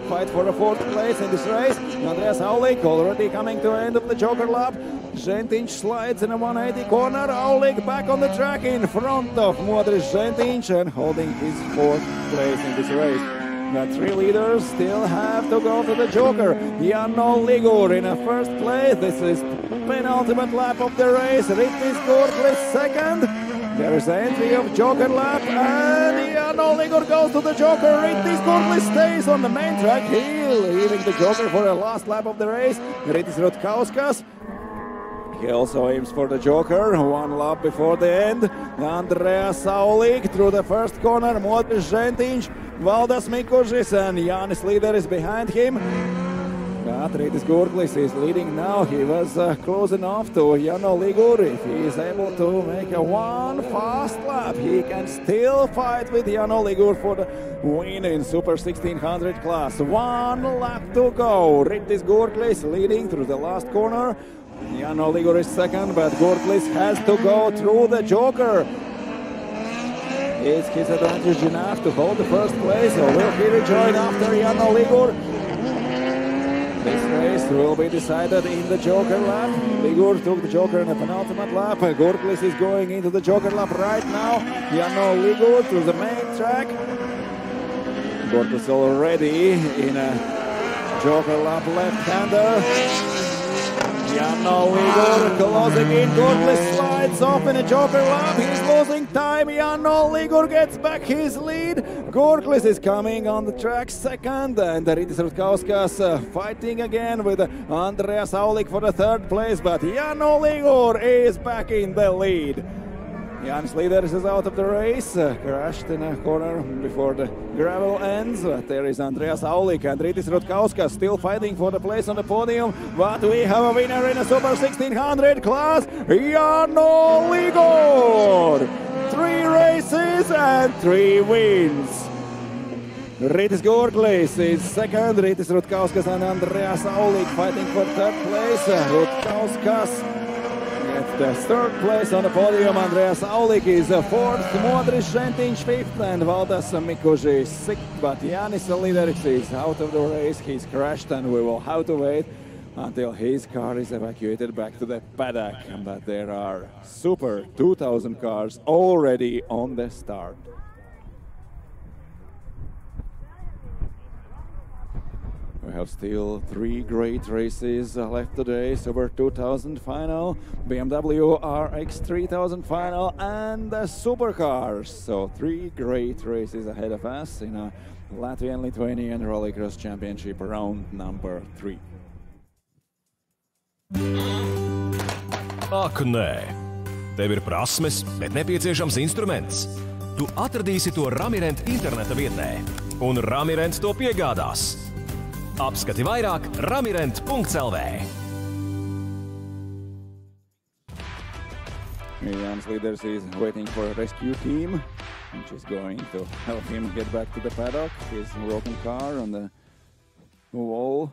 fight for a fourth place in this race. Andreas Aulik already coming to the end of the Joker lap. Žetiņš slides in a 180 corner. Aulik back on the track in front of Modris Žetiņš and holding his fourth place in this race. The 3 leaders still have to go to the Joker. Janno Ligur in a first place. This is penultimate lap of the race. Rytis Gurglis second. There is the entry of Joker lap, and Janno Ligur goes to the Joker. Rytis Gurglis stays on the main track. He leaving the Joker for the last lap of the race. Rytis Rutkauskas. He also aims for the Joker, 1 lap before the end. Andreas Aulik through the first corner. Modris Žetiņš, Valdas Mikužis, and Jānis Līderis behind him. But Rytis Gurglis is leading now. He was close enough to Janno Ligur. If he is able to make a 1 fast lap, he can still fight with Janno Ligur for the win in Super 1600 class. 1 lap to go. Rytis Gurglis leading through the last corner. Janno Ligur is second, but Gurglis has to go through the Joker. Is his advantage enough to hold the first place, or will he rejoin after Janno Ligur? This race will be decided in the Joker lap. Ligur took the Joker in the penultimate lap. Gurglis is going into the Joker lap right now. Janno Ligur through the main track. Gurglis already in a Joker lap left-hander. Janno Ligur closing in. Gurglis slides off in a Joker lap. He's losing time. Janno Ligur gets back his lead. Gurglis is coming on the track second, and Rytis Rutkauskas fighting again with Andreas Aulik for the third place, but Janno Ligur is back in the lead. Jānis Līderis is out of the race, crashed in a corner before the gravel ends. But there is Andreas Aulik and Rytis Rutkauskas still fighting for the place on the podium. But we have a winner in a Super 1600 class, Janno Ligur! 3 races and 3 wins. Rytis Gurglis is second, Rytis Rutkauskas and Andreas Aulik fighting for third place. Rutkauskas at the third place on the podium. Andreas Aulik is fourth, Modris Žetiņš fifth, and Valdas Mikužis sixth. But Jānis Līderis is out of the race. He's crashed, and we will have to wait until his car is evacuated back to the paddock. But there are Super 2000 cars already on the start. We have still 3 great races left today. Super 2000 final, BMW RX 3000 final, and the supercars. So 3 great races ahead of us in a Latvian Lithuanian Rallycross Championship round number 3. Ak, nē. Tev ir prasmes, bet nepieciešams instruments. Tu atradīsi to Ramirent interneta vietnē, un Ramirent to piegādās. Apskati vairāk ramirent.lv. Miriam's leaders is waiting for a rescue team, which is going to help him get back to the paddock. His broken car on the wall.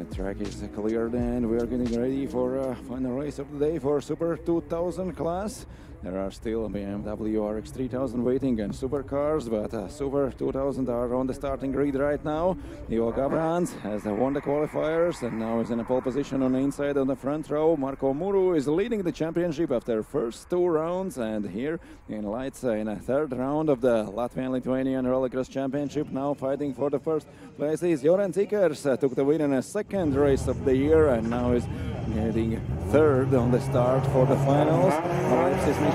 The track is cleared and we are getting ready for final race of the day for Super 2000 class. There are still BMW RX 3000 waiting and supercars, but Super 2000 are on the starting grid right now. Ivo Gabrans has won the qualifiers and now is in a pole position on the inside on the front row. Marko Muru is leading the championship after first 2 rounds, and here in Laitse in a 3rd round of the Latvian Lithuanian Rallycross Championship, now fighting for the first place is Joren Tikers. Took the win in a 2nd race of the year and now is getting 3rd on the start for the finals. Laitse and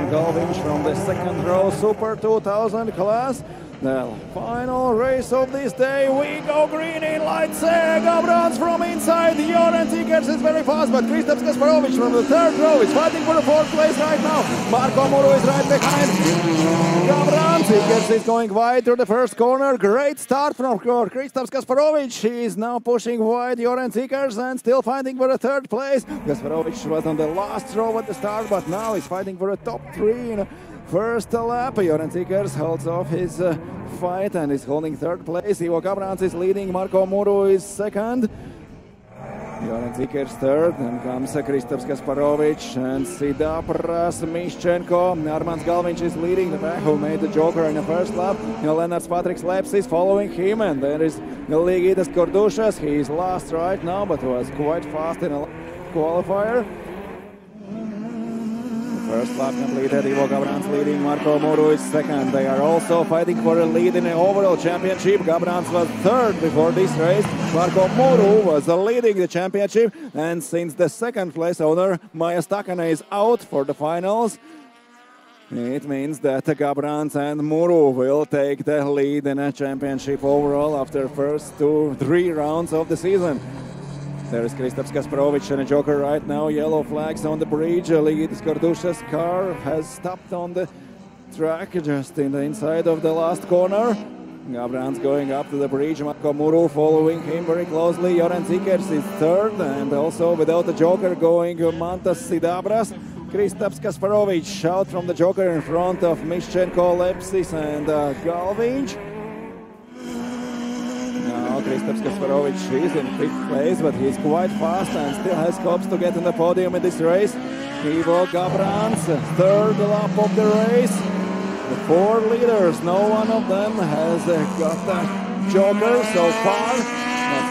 Galvinch from the 2nd row, Super 2000 class. The final race of this day, we go green in Laitse. Gabrans from inside, Joren Tikers is very fast, but Kristaps Kasparovic from the 3rd row is fighting for the 4th place right now. Marko Muru is right behind Gabrans. Tikers is going wide through the 1st corner. Great start from Kristaps Kasparovic. He is now pushing wide Joren Tikers and still fighting for the 3rd place. Kasparovic was on the last row at the start, but now he's fighting for a top 3 in first lap. Joren Tikers holds off his fight and is holding 3rd place. Ivo Gabrans is leading, Marko Muru is 2nd. Joren Tikers 3rd, then comes Kristaps Kasparovic and Sidabras Miščenko. Armāns Galvinč is leading the back, who made the Joker in the 1st lap. Lennarts Patriks Lepsis is following him, and there is Ligitas Kordušas. He is last right now, but was quite fast in a qualifier. 1st lap completed, Ivo Gabrans leading, Marko Muru is 2nd. They are also fighting for a lead in the overall championship. Gabrans was 3rd before this race. Marko Muru was leading the championship, and since the 2nd place owner, Maija Stakane, is out for the finals, it means that Gabrans and Muru will take the lead in a championship overall after first 2-3 rounds of the season. There is Kristaps Kasparovic and a Joker right now. Yellow flags on the bridge. Ligitas Kordušas' car has stopped on the track just in the inside of the last corner. Gabrans going up to the bridge. Marko Muru following him very closely. Joren Tikers is 3rd, and also without the Joker going Mantas Sidabras. Kristaps Kasparovic out from the Joker in front of Miščenko, Lepsis and Galvinč. Now Kristaps Kasparovic is in 5th place, but he's quite fast and still has hopes to get on the podium in this race. Ivo Gabrans, 3rd lap of the race. The 4 leaders, no one of them has got a Joker so far.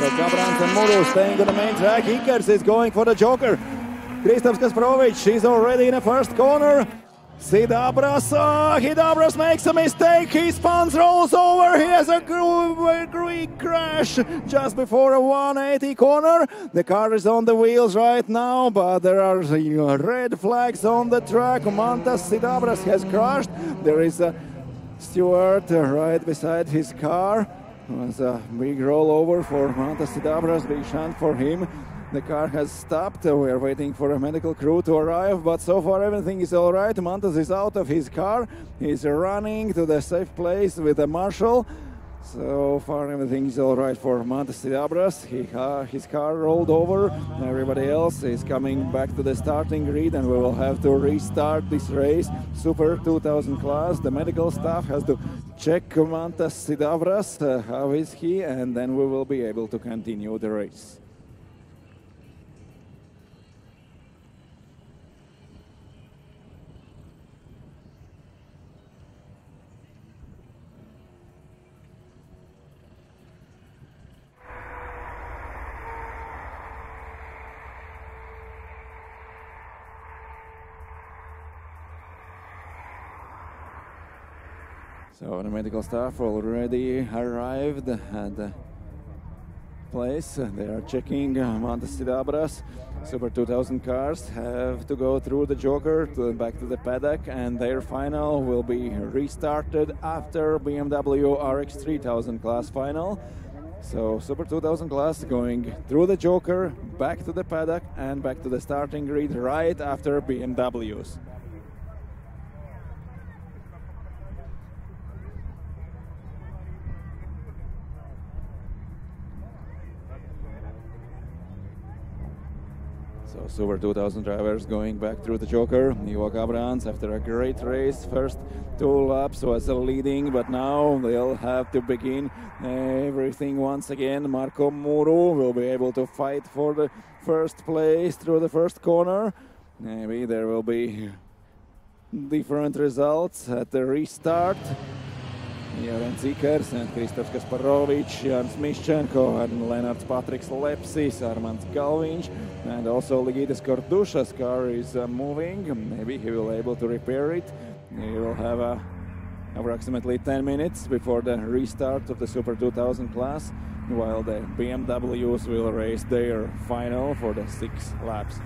But Gabrans and Muru staying on the main track. Tikers is going for the Joker. Kristaps Kasparovic is already in the 1st corner. Sidabras makes a mistake, he spins, rolls over, he has a great crash just before a 180 corner. The car is on the wheels right now, but there are red flags on the track. Mantas Sidabras has crashed. There is a steward right beside his car. It was a big rollover for Mantas Sidabras, big shunt for him. The car has stopped. We are waiting for a medical crew to arrive, but so far everything is all right. Mantas is out of his car. He's running to the safe place with a marshal. So far everything is all right for Mantas Sidabras. His car rolled over. Everybody else is coming back to the starting grid, and we will have to restart this race. Super 2000 class. The medical staff has to check Mantas Sidabras. How is he? And then we will be able to continue the race. So the medical staff already arrived at the place. They are checking Mantas Sidabras. Super 2000 cars have to go through the Joker back to the paddock, and their final will be restarted after BMW RX 3000 class final. So Super 2000 class going through the Joker, back to the paddock and back to the starting grid right after BMWs. So Super 2000 drivers going back through the Joker. Ivo Gabrans, after a great race, first 2 laps was leading, but now they'll have to begin everything once again. Marko Muru will be able to fight for the first place through the first corner. Maybe there will be different results at the restart. Jānis Zikars and Kristaps Kasparovics, Jānis Miščenko and Lenards Patriks Lepsis, Armands Galviņš, and also Ligitas Kordušas car is moving. Maybe he will be able to repair it. He will have approximately 10 minutes before the restart of the Super 2000 class, while the BMWs will race their final for the 6 laps.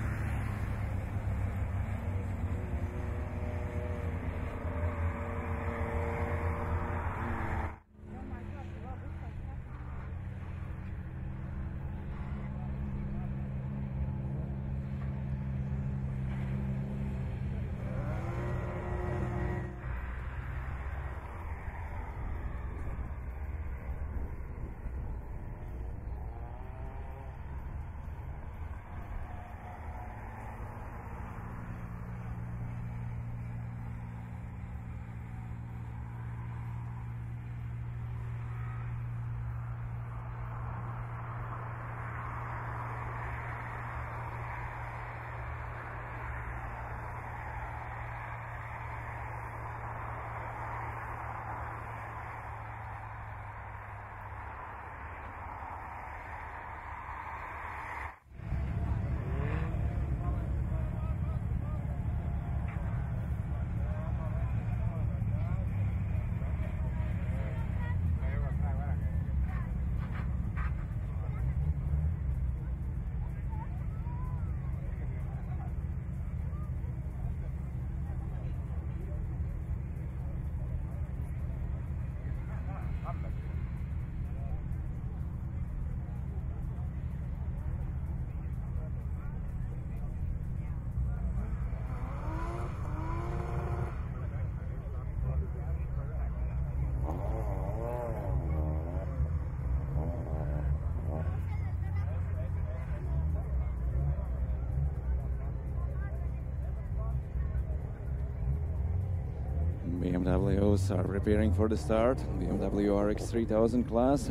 BMWs are preparing for the start. BMW RX 3000 class.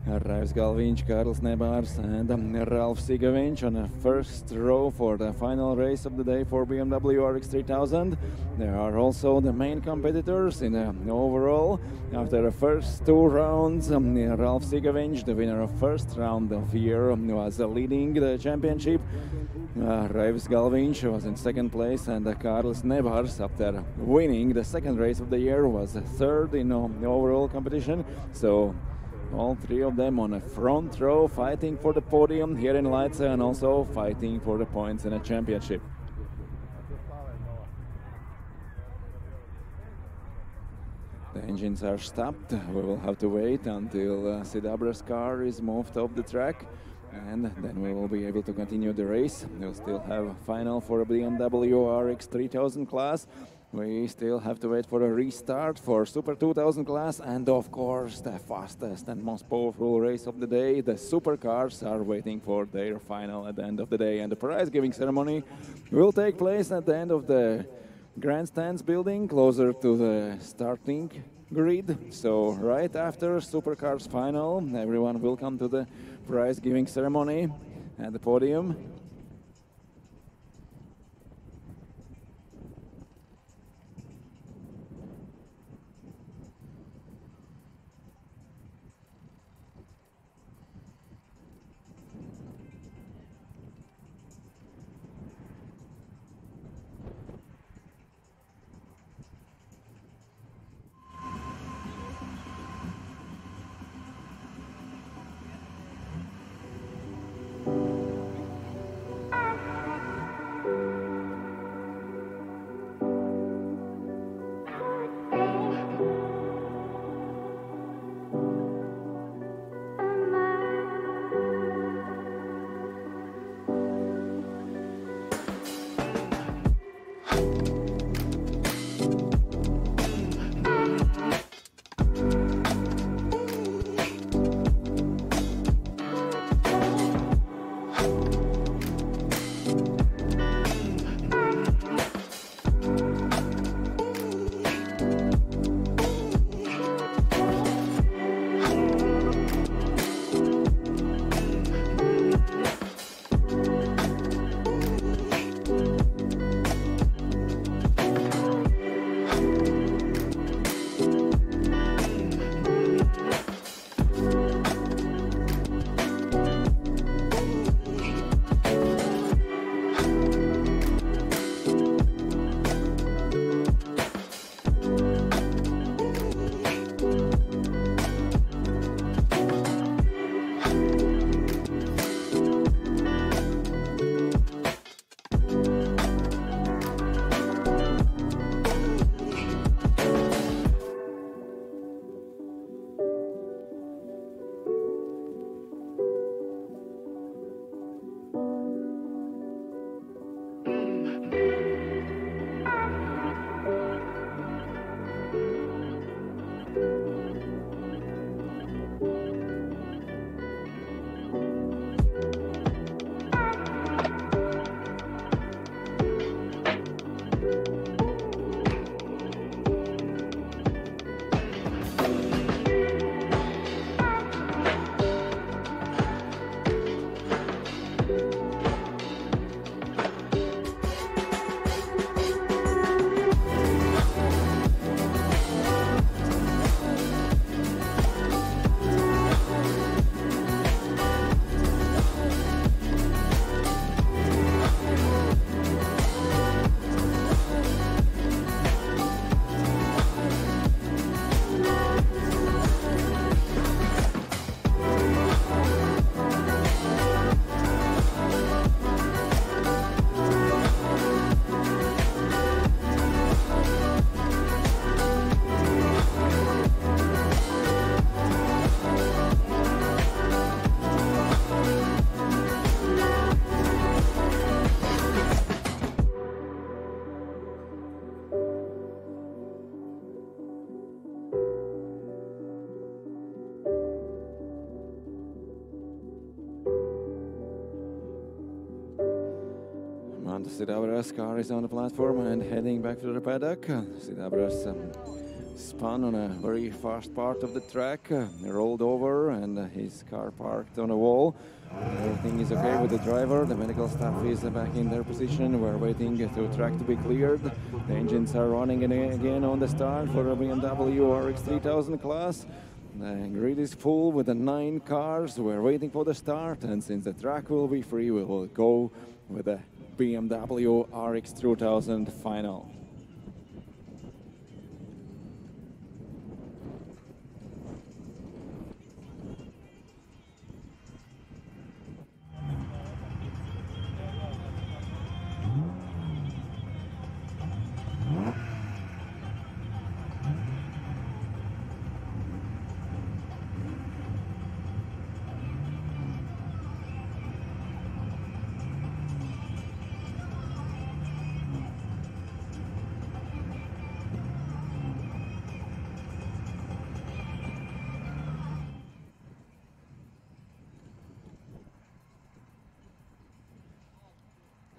Raivs Galviņš, Kārlis Nebārs and Ralf Sigaviņš on the first row for the final race of the day for BMW RX 3000. There are also the main competitors in the overall. After the first 2 rounds, Ralf Sigaviņš, the winner of first round of the year, was leading the championship. Raivs Galviņš was in second place, and Kārlis Nebārs, after winning the second race of the year, was third in the overall competition. So all 3 of them on a front row fighting for the podium here in Laitse and also fighting for the points in a championship. The engines are stopped. We will have to wait until Sidabra's car is moved off the track, and then we will be able to continue the race. We'll still have a final for a BMW RX 3000 class. We still have to wait for a restart for Super 2000 class, and of course the fastest and most powerful race of the day. The supercars are waiting for their final at the end of the day, and the prize giving ceremony will take place at the end of the grandstands building, closer to the starting grid. So right after supercars final, everyone will come to the prize giving ceremony at the podium. And Sidabras' car is on the platform and heading back to the paddock. Sidabras spun on a very fast part of the track, rolled over, and his car parked on a wall. Everything is okay with the driver. The medical staff is back in their position. We're waiting for the track to be cleared. The engines are running again on the start for a BMW RX 3000 class. The grid is full with the 9 cars. We're waiting for the start, and since the track will be free, we will go with the BMW RX 3000 final.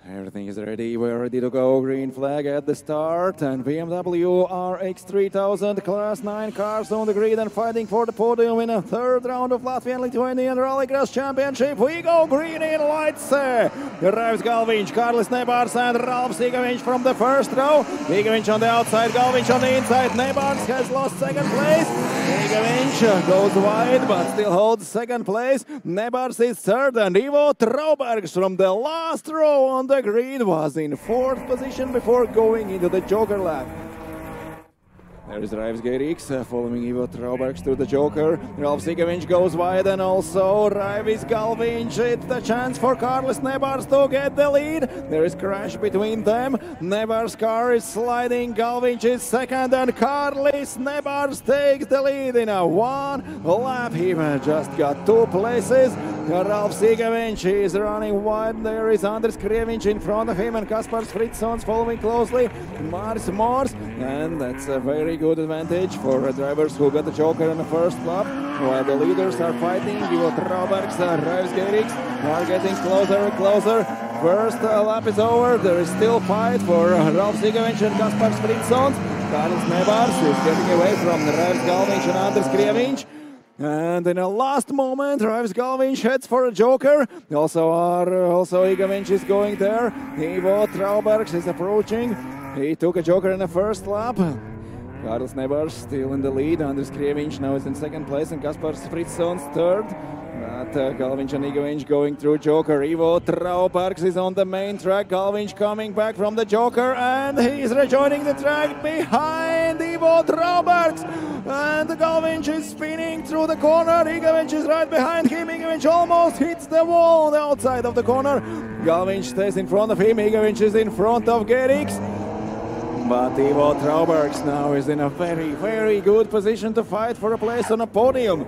Everything is ready, we're ready to go. Green flag at the start, and BMW RX 3000 Class 9 cars on the grid and fighting for the podium in a third round of Latvian Lithuanian Rallycross Championship. We go green in Laitse. Arrives Galvinč, Kārlis Nebārs and Ralf Sigaviņš from the first row. Sigaviņš on the outside, Galvinč on the inside. Nebārs has lost second place. Sigaviņš goes wide but still holds second place. Nebārs is third, and Ivo Traubergs from the last row on the grid was in fourth position before going into the Joker lap. There is Ralf Gerix following Ivo Traubergs to the Joker. Ralf Sigaviņš goes wide, and also Raivis Galvinč. It's the chance for Kārlis Nebārs to get the lead. There is crash between them. Nebārs' car is sliding. Galvinč is second, and Kārlis Nebārs takes the lead in a one lap. He just got 2 places. Ralf Sigaviņš is running wide. There is Andris Krieviņš in front of him, and Kaspars Fritzons following closely. Māris Mors, and that's a very good advantage for drivers who got the Joker in the first lap, while the leaders are fighting. Ivo Traubergs and Ralf Gerix are getting closer and closer. First lap is over. There is still fight for Ralf Sigaviņš and Kaspars Fritzons. Kārlis Nebārs is getting away from Ralf Galvinč and Andris Krieviņš. And in the last moment, Ralf Galvinč heads for a Joker. Also Igaviņš is going there. Ivo Traubergs is approaching. He took a Joker in the first lap. Kārlis Nebārs still in the lead. Andris Krieviņš now is in second place, and Kaspars Fritzons third. But Galvinč and Igaviņš going through Joker. Ivo Traubergs is on the main track. Galvinč coming back from the Joker, and he's rejoining the track behind Ivo Traubergs. And Galvinč is spinning through the corner. Igaviņš is right behind him. Igaviņš almost hits the wall on the outside of the corner. Galvinč stays in front of him. Igaviņš is in front of Gerix. But Ivo Traubergs now is in a very, very good position to fight for a place on a podium.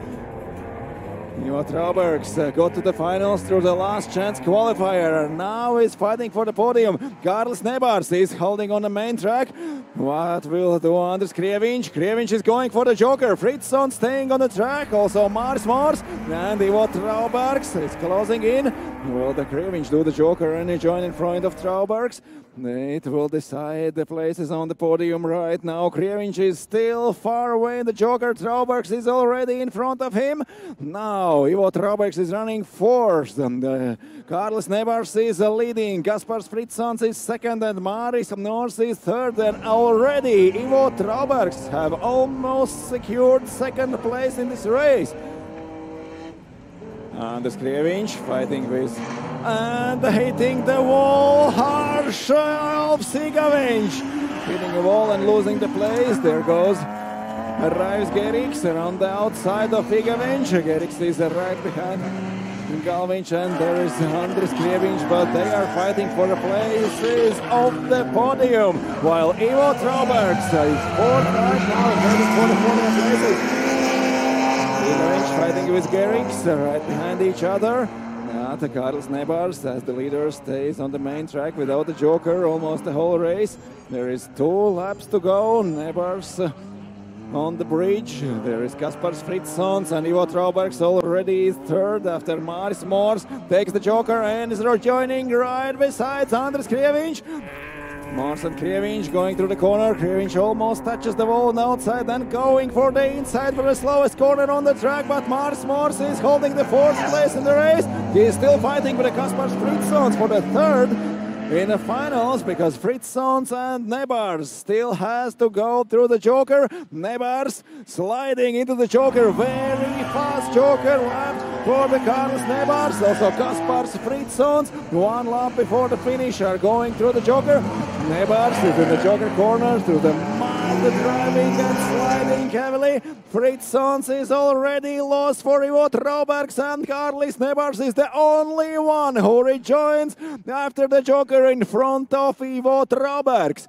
Ivo Traubergs got to the finals through the last chance qualifier, and now is fighting for the podium. Kārlis Nebārs is holding on the main track. What will do Andris Krieviņš? Krieviņš is going for the Joker. Fritzson staying on the track. Also Māris Mors, and Ivo Traubergs is closing in. Will the Krieviņš do the Joker and join in front of Traubergs? It will decide the places on the podium right now. Krieviņš is still far away in the Joker. Traubergs is already in front of him. Now Ivo Traubergs is running fourth, and Kārlis Nebārs is leading. Kaspars Fritzons is second, and Māris Mors is third. And already Ivo Traubergs have almost secured second place in this race. Andris Krieviņš fighting with and hitting the wall harsh. Ralf Sigaviņš hitting the wall and losing the place. There goes Ralf Gerix around the outside of Sigaviņš. Gerix is right behind Galvinč, and there is Andris Krieviņš, but they are fighting for the places of the podium, while Ivo Traubergs is fourth right now, fighting for the podium places. Sigaviņš fighting with Gerix right behind each other. The Kārlis Nebārs, as the leader, stays on the main track without the Joker almost the whole race. There is 2 laps to go. Nebārs on the bridge. There is Kaspars Fritzons and Ivo Traubergs already third after Maris Mors takes the joker and is rejoining right beside Andris Krieviņš. Mors and Krieviņš going through the corner. Krieviņš almost touches the wall on the outside, then going for the inside for the slowest corner on the track, but Maris Mors is holding the fourth place in the race. He is still fighting with the Kaspars Fritzons for the third in the finals, because Fritzons and Nebars still has to go through the joker. Nebars sliding into the joker, very fast joker lap for the Carlos Nebars. Also Kaspars Fritzons, one lap before the finish, are going through the joker. Nebars is in the joker corner through the mud, driving and sliding heavily. Fritzons is already lost for Ivo Traubergs, and Carlis Nebars is the only one who rejoins after the joker in front of Ivo Traubergs.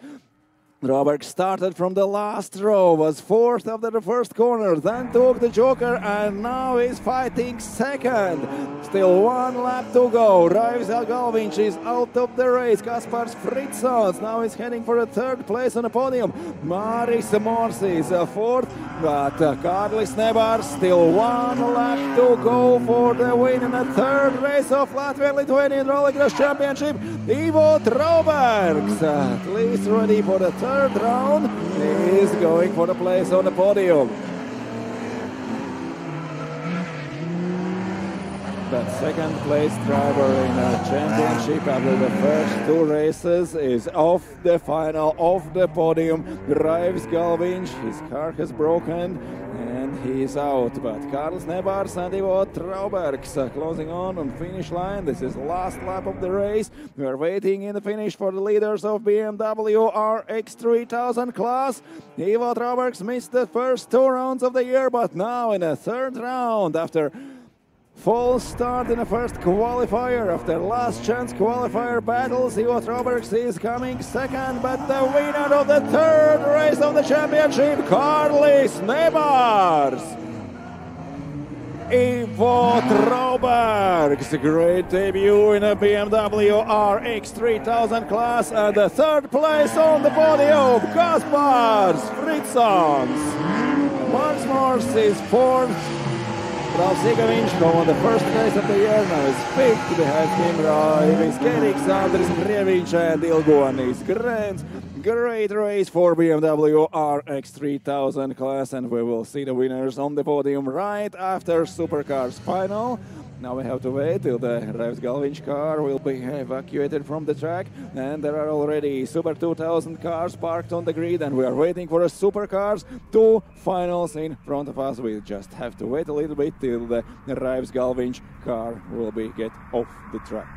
Traubergs started from the last row, was fourth after the first corner, then took the joker and now is fighting second. Still one lap to go. Raivis Galviņš is out of the race. Kaspars Fritzons now is heading for a third place on the podium. Maris Mors is fourth, but Karlis Nebars still one lap to go for the win in the third race of Latvian Lithuanian Rallycross Championship. Ivo Traubergs, at least ready for the third round, is going for the place on the podium. That second place driver in a championship after the first two races is off the final, off the podium. Raivis Galviņš, his car has broken and he is out. But Carlos Nebars and Ivo Traubergs closing on finish line. This is the last lap of the race. We are waiting in the finish for the leaders of BMW RX 3000 class. Ivo Traubergs missed the first two rounds of the year, but now in the third round, after false start in the first qualifier, after last chance qualifier battles, Ivo Traubergs is coming second, but the winner of the third race of the championship, Karlis Nebars. Ivo Traubergs, great debut in a BMW RX 3000 class, and the third place on the podium, Kaspars Fritzons. Maris Mors is fourth. Ralf Sigaviņš won the first race of the year, now is fifth. Behind him Raivis Keriks, Andris Krieviņš and Ilgonis Grants. Great race for BMW RX 3000 class, and we will see the winners on the podium right after Supercars final. Now we have to wait till the Raivis Galviņš car will be evacuated from the track, and there are already Super 2000 cars parked on the grid, and we are waiting for the Supercars. Two finals in front of us. We just have to wait a little bit till the Raivis Galviņš car will get off the track.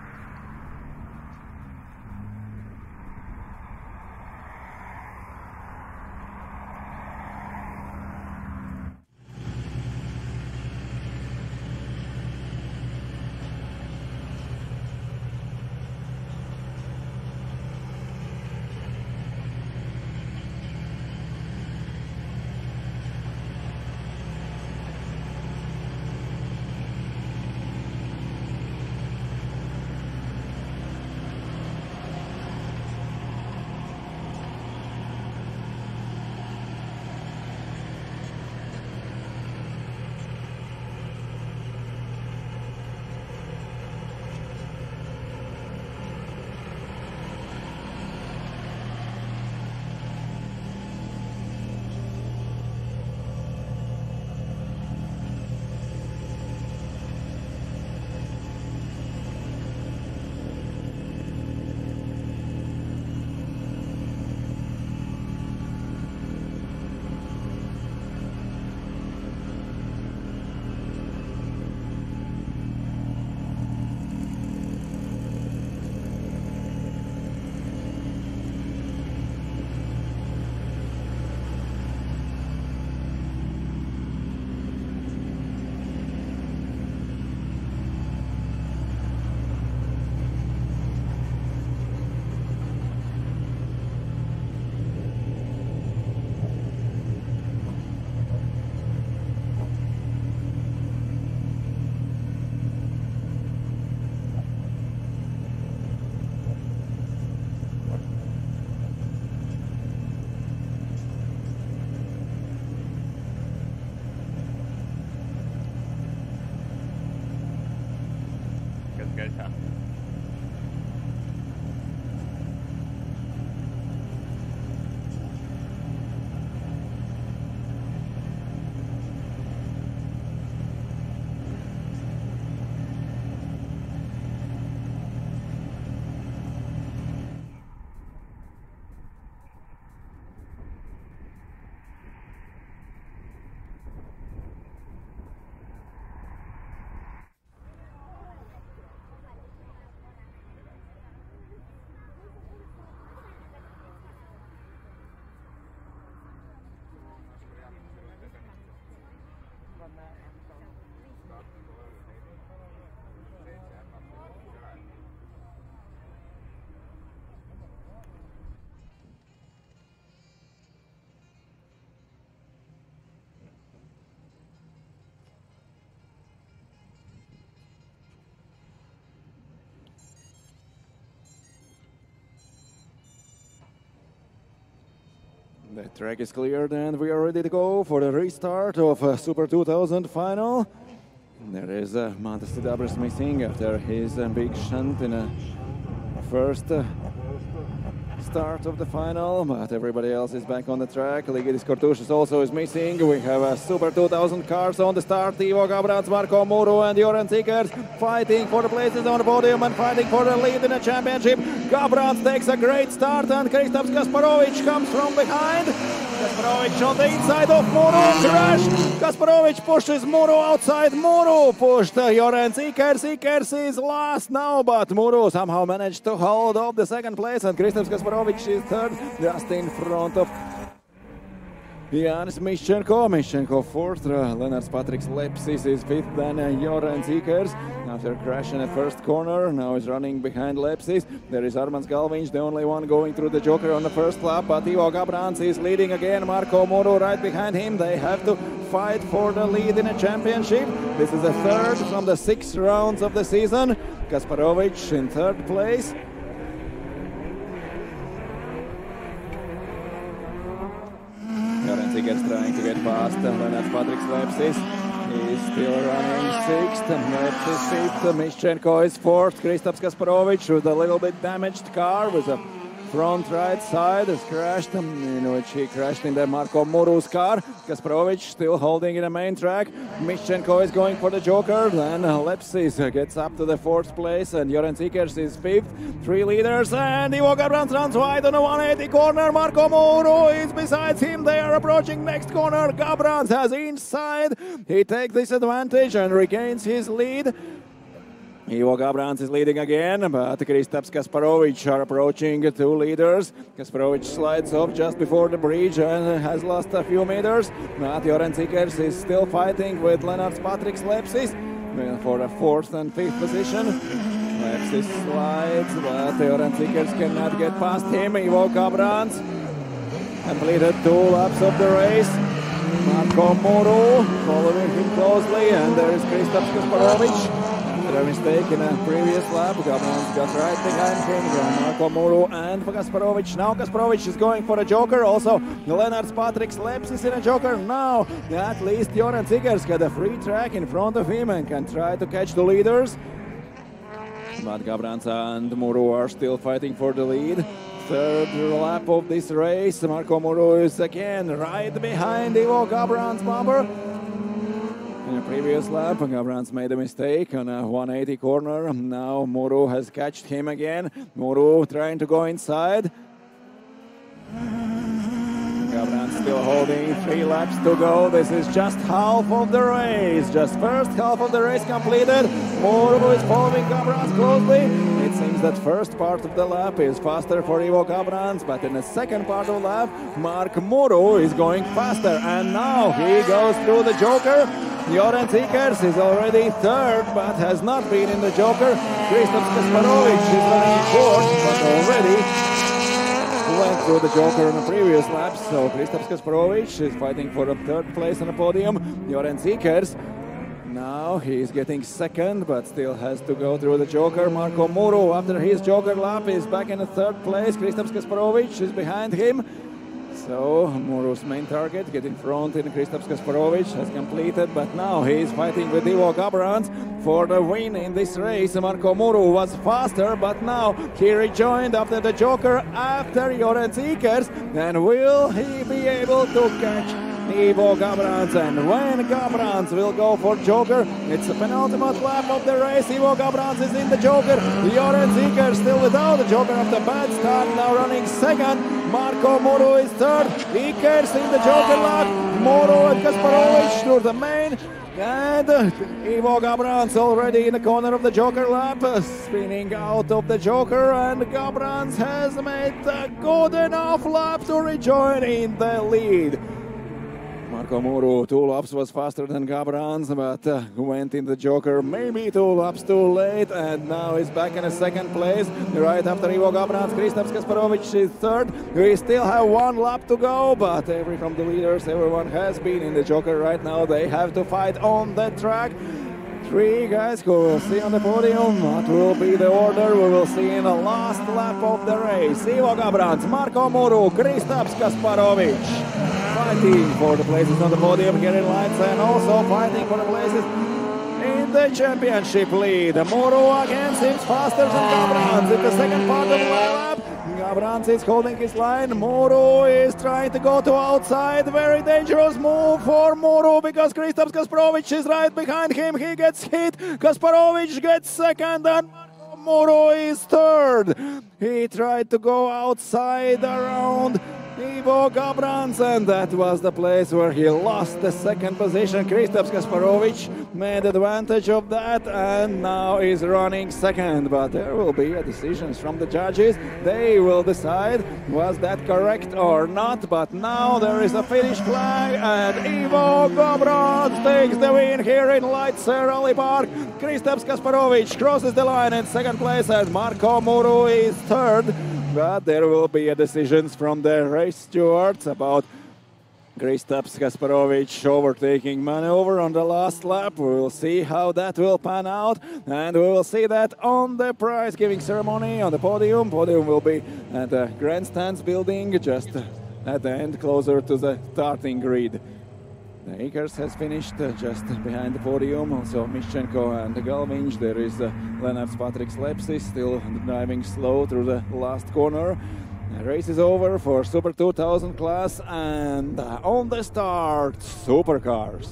good job. The track is cleared and we are ready to go for the restart of Super 2000 final. There is Mantas Sidabras missing after his big shunt in a first start of the final, but everybody else is back on the track. Ligidis Kortušas also is missing. We have Super 2000 cars on the start. Ivo Gabrants, Marko Muru and Joran Zikers fighting for the places on the podium and fighting for the lead in the championship. Gabrants takes a great start and Kristaps Kasparovic comes from behind. Kasparovic on the inside of Muru, crash! Kasparovic pushes Muru outside. Muru pushed Joran Zikers. Zikers is last now, but Muru somehow managed to hold up the second place and Kristaps Kasparovic is third, just in front of Jānis Miščenko. Miščenko fourth, Lennarts Patriks Lepsis is fifth, then Joran Zikers. After crashing the first corner, now is running behind Lepsis. There is Armāns Galviņš, the only one going through the joker on the first lap, but Ivo Gabrants is leading again. Marko Muru right behind him. They have to fight for the lead in a championship. This is the third from the 6 rounds of the season. Kasparovic in third place. Joran Zikers trying to get past Lennarts Patriks Lepsis. He's still running 6th, Lepsis 5th, Miščenko is 4th, Kristaps Kasparovic with a little bit damaged car with a front right side has crashed, in which he crashed in the Marko Muru's car. Kasparovic still holding in the main track. Miščenko is going for the joker, then Lepsis gets up to the 4th place and Joran Zikers is 5th. 3 leaders and Ivo Gabrants runs wide on the 180 corner. Marko Muru is beside him. They are approaching next corner. Gabrants has inside. He takes this advantage and regains his lead. Ivo Gabrants is leading again, but Kristaps Kasparovic are approaching 2 leaders. Kasparovic slides off just before the bridge and has lost a few meters. But Joran Zikers is still fighting with Lennarts Patriks Lepsis for the 4th and 5th position. Lepsis slides, but Joran Zikers cannot get past him. Ivo Gabrants completed 2 laps of the race. Marko Muru following him closely, and there is Kristaps Kasparovic. A mistake in a previous lap. Gabrants got right behind him. Marko Muru and Kasparovic. Now Kasparovic is going for a joker. Also Lennarts Patriks Lepsis in a joker. Now at least Joran Zikers got a free track in front of him and can try to catch the leaders. But Gabrants and Muru are still fighting for the lead. 3rd lap of this race. Marko Muru is again right behind Ivo Gabrants' bumper. In a previous lap, Gabrants made a mistake on a 180 corner. Now Muru has catched him again. Muru trying to go inside. Gabrants still holding 3 laps to go. This is just half of the race. Just first half of the race completed. Muru is following Gabrants closely. It seems that first part of the lap is faster for Ivo Gabrants, but in the second part of the lap, Marko Muru is going faster. And now he goes through the joker. Joran Zikers is already 3rd, but has not been in the joker. Kristaps Kasparovic is running 4th, but already went through the joker in the previous lap. So Kristaps Kasparovic is fighting for a 3rd place on the podium. Joran Zikers, now he is getting 2nd, but still has to go through the joker. Marko Muru, after his joker lap, is back in the 3rd place. Kristaps Kasparovic is behind him. So Muru's main target, get in front in Kristaps Kasparovic, has completed, but now he's fighting with Ivo Gabrans for the win in this race. Marko Muru was faster, but now he rejoined after the Joker after Joren Ikers. And will he be able to catch Ivo Gabrans? And when Gabrans will go for Joker, it's the penultimate lap of the race. Ivo Gabrans is in the Joker. Joren Ikers still without the Joker after bad start, now running second. Marko Muru is third. Ikers in the Joker lap. Muru and Kasparovic through the main. And Ivo Gabrans already in the corner of the Joker lap, spinning out of the Joker, and Gabrans has made a good enough lap to rejoin in the lead. Marko Muru 2 laps was faster than Gabrans, but went in the Joker maybe 2 laps too late, and now he's back in a second place. Right after Ivo Gabrans, Kristaps Kasparovic is third. We still have 1 lap to go, but from the leaders, everyone has been in the Joker right now. They have to fight on the track. 3 guys who will see on the podium. What will be the order? We will see in the last lap of the race. Ivo Gabrans, Marko Muru, Kristaps Kasparovic. Fighting for the places on the podium here in Laitse, and also fighting for the places in the championship lead. Muru again seems faster than Gabrans in the second part of the lap. Gabrans is holding his line. Muru is trying to go to outside. Very dangerous move for Muru because Kristaps Kasparovic is right behind him. He gets hit. Kasparovic gets second, and Muru is third. He tried to go outside around Ivo Gabrans, and that was the place where he lost the second position. Kristaps Kasparovic made advantage of that and now is running second, but there will be decisions from the judges. They will decide was that correct or not, but now there is a finish flag and Ivo Gabrans takes the win here in Laitse Rally Park. Kristaps Kasparovic crosses the line in second place and Marko Muru is third. But there will be decisions from the race stewards about Kristaps Kasparovic overtaking maneuver on the last lap. We will see how that will pan out, and we will see that on the prize giving ceremony on the podium. Podium will be at the grandstands building just at the end, closer to the starting grid. The Ikers has finished just behind the podium, also Mischenko and Galvinch. There is Lennarts Patriks Lepsis still driving slow through the last corner. The race is over for Super 2000 class, and on the start, supercars.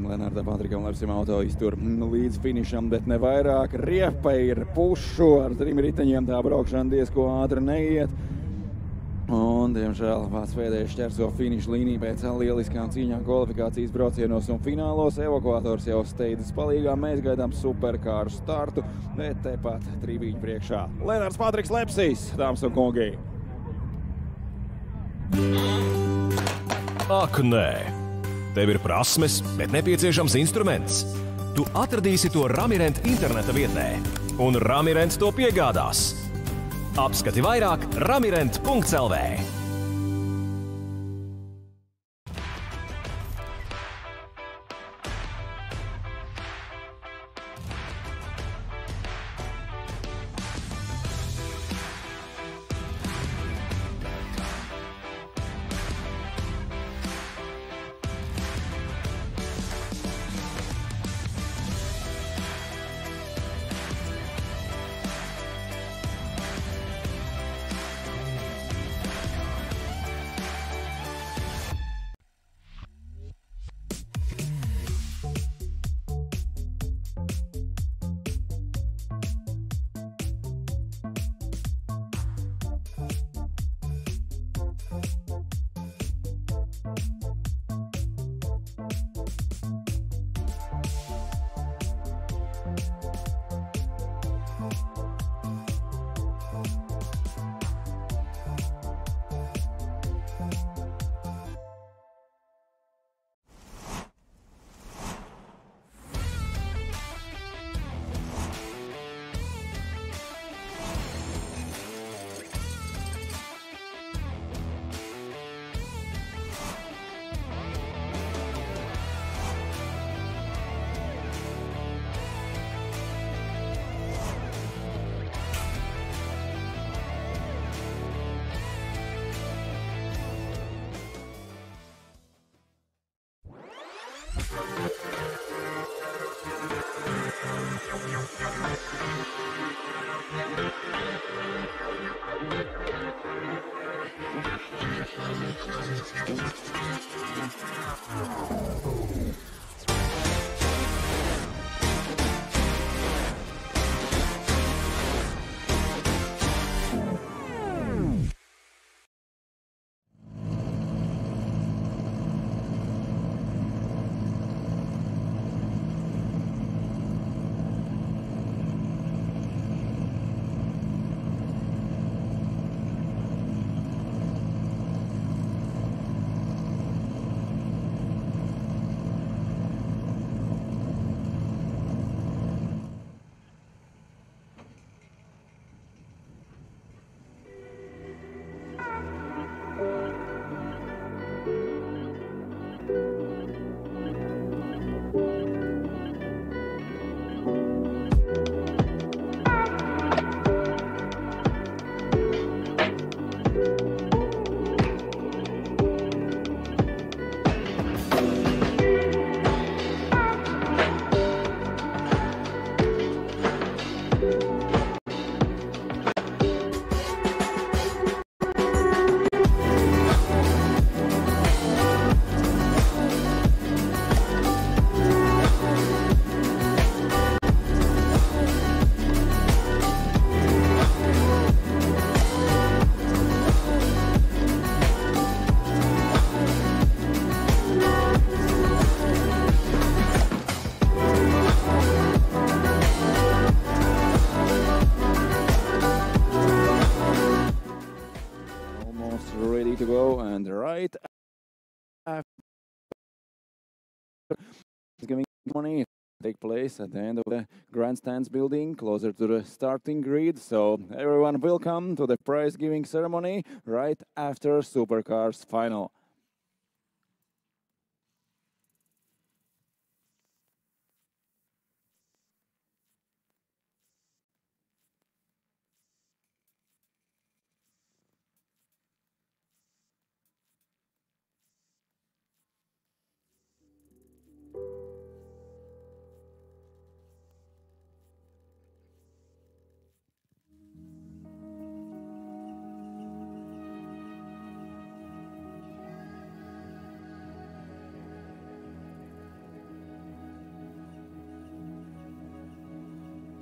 Lennartam Patrikam Lepsim auto iztur līdz finišam, bet ne vairāk. Riepa ir pušu ar 3 riteņiem, tā braukšana diezko ātri neiet. Un, diemžēl, pats pēdējais šķērso finišu līniju pēc lieliskām cīņām kvalifikācijas braucienos un finālos. Evakuators jau steidzas palīgā. Mēs gaidām superkāru startu, bet tepat trīvīņu priekšā. Lennarts Patriks Lepsis, dāmas un kungi. Ak, nē! Tev ir prasmes, bet nepieciešams instruments. Tu atradīsi to Ramirent interneta vietnē, un Ramirent to piegādās. Apskati vairāk ramirent.lv. To go, and right after giving money take place at the end of the grandstands building closer to the starting grid. So everyone welcome to the prize giving ceremony right after Supercars final.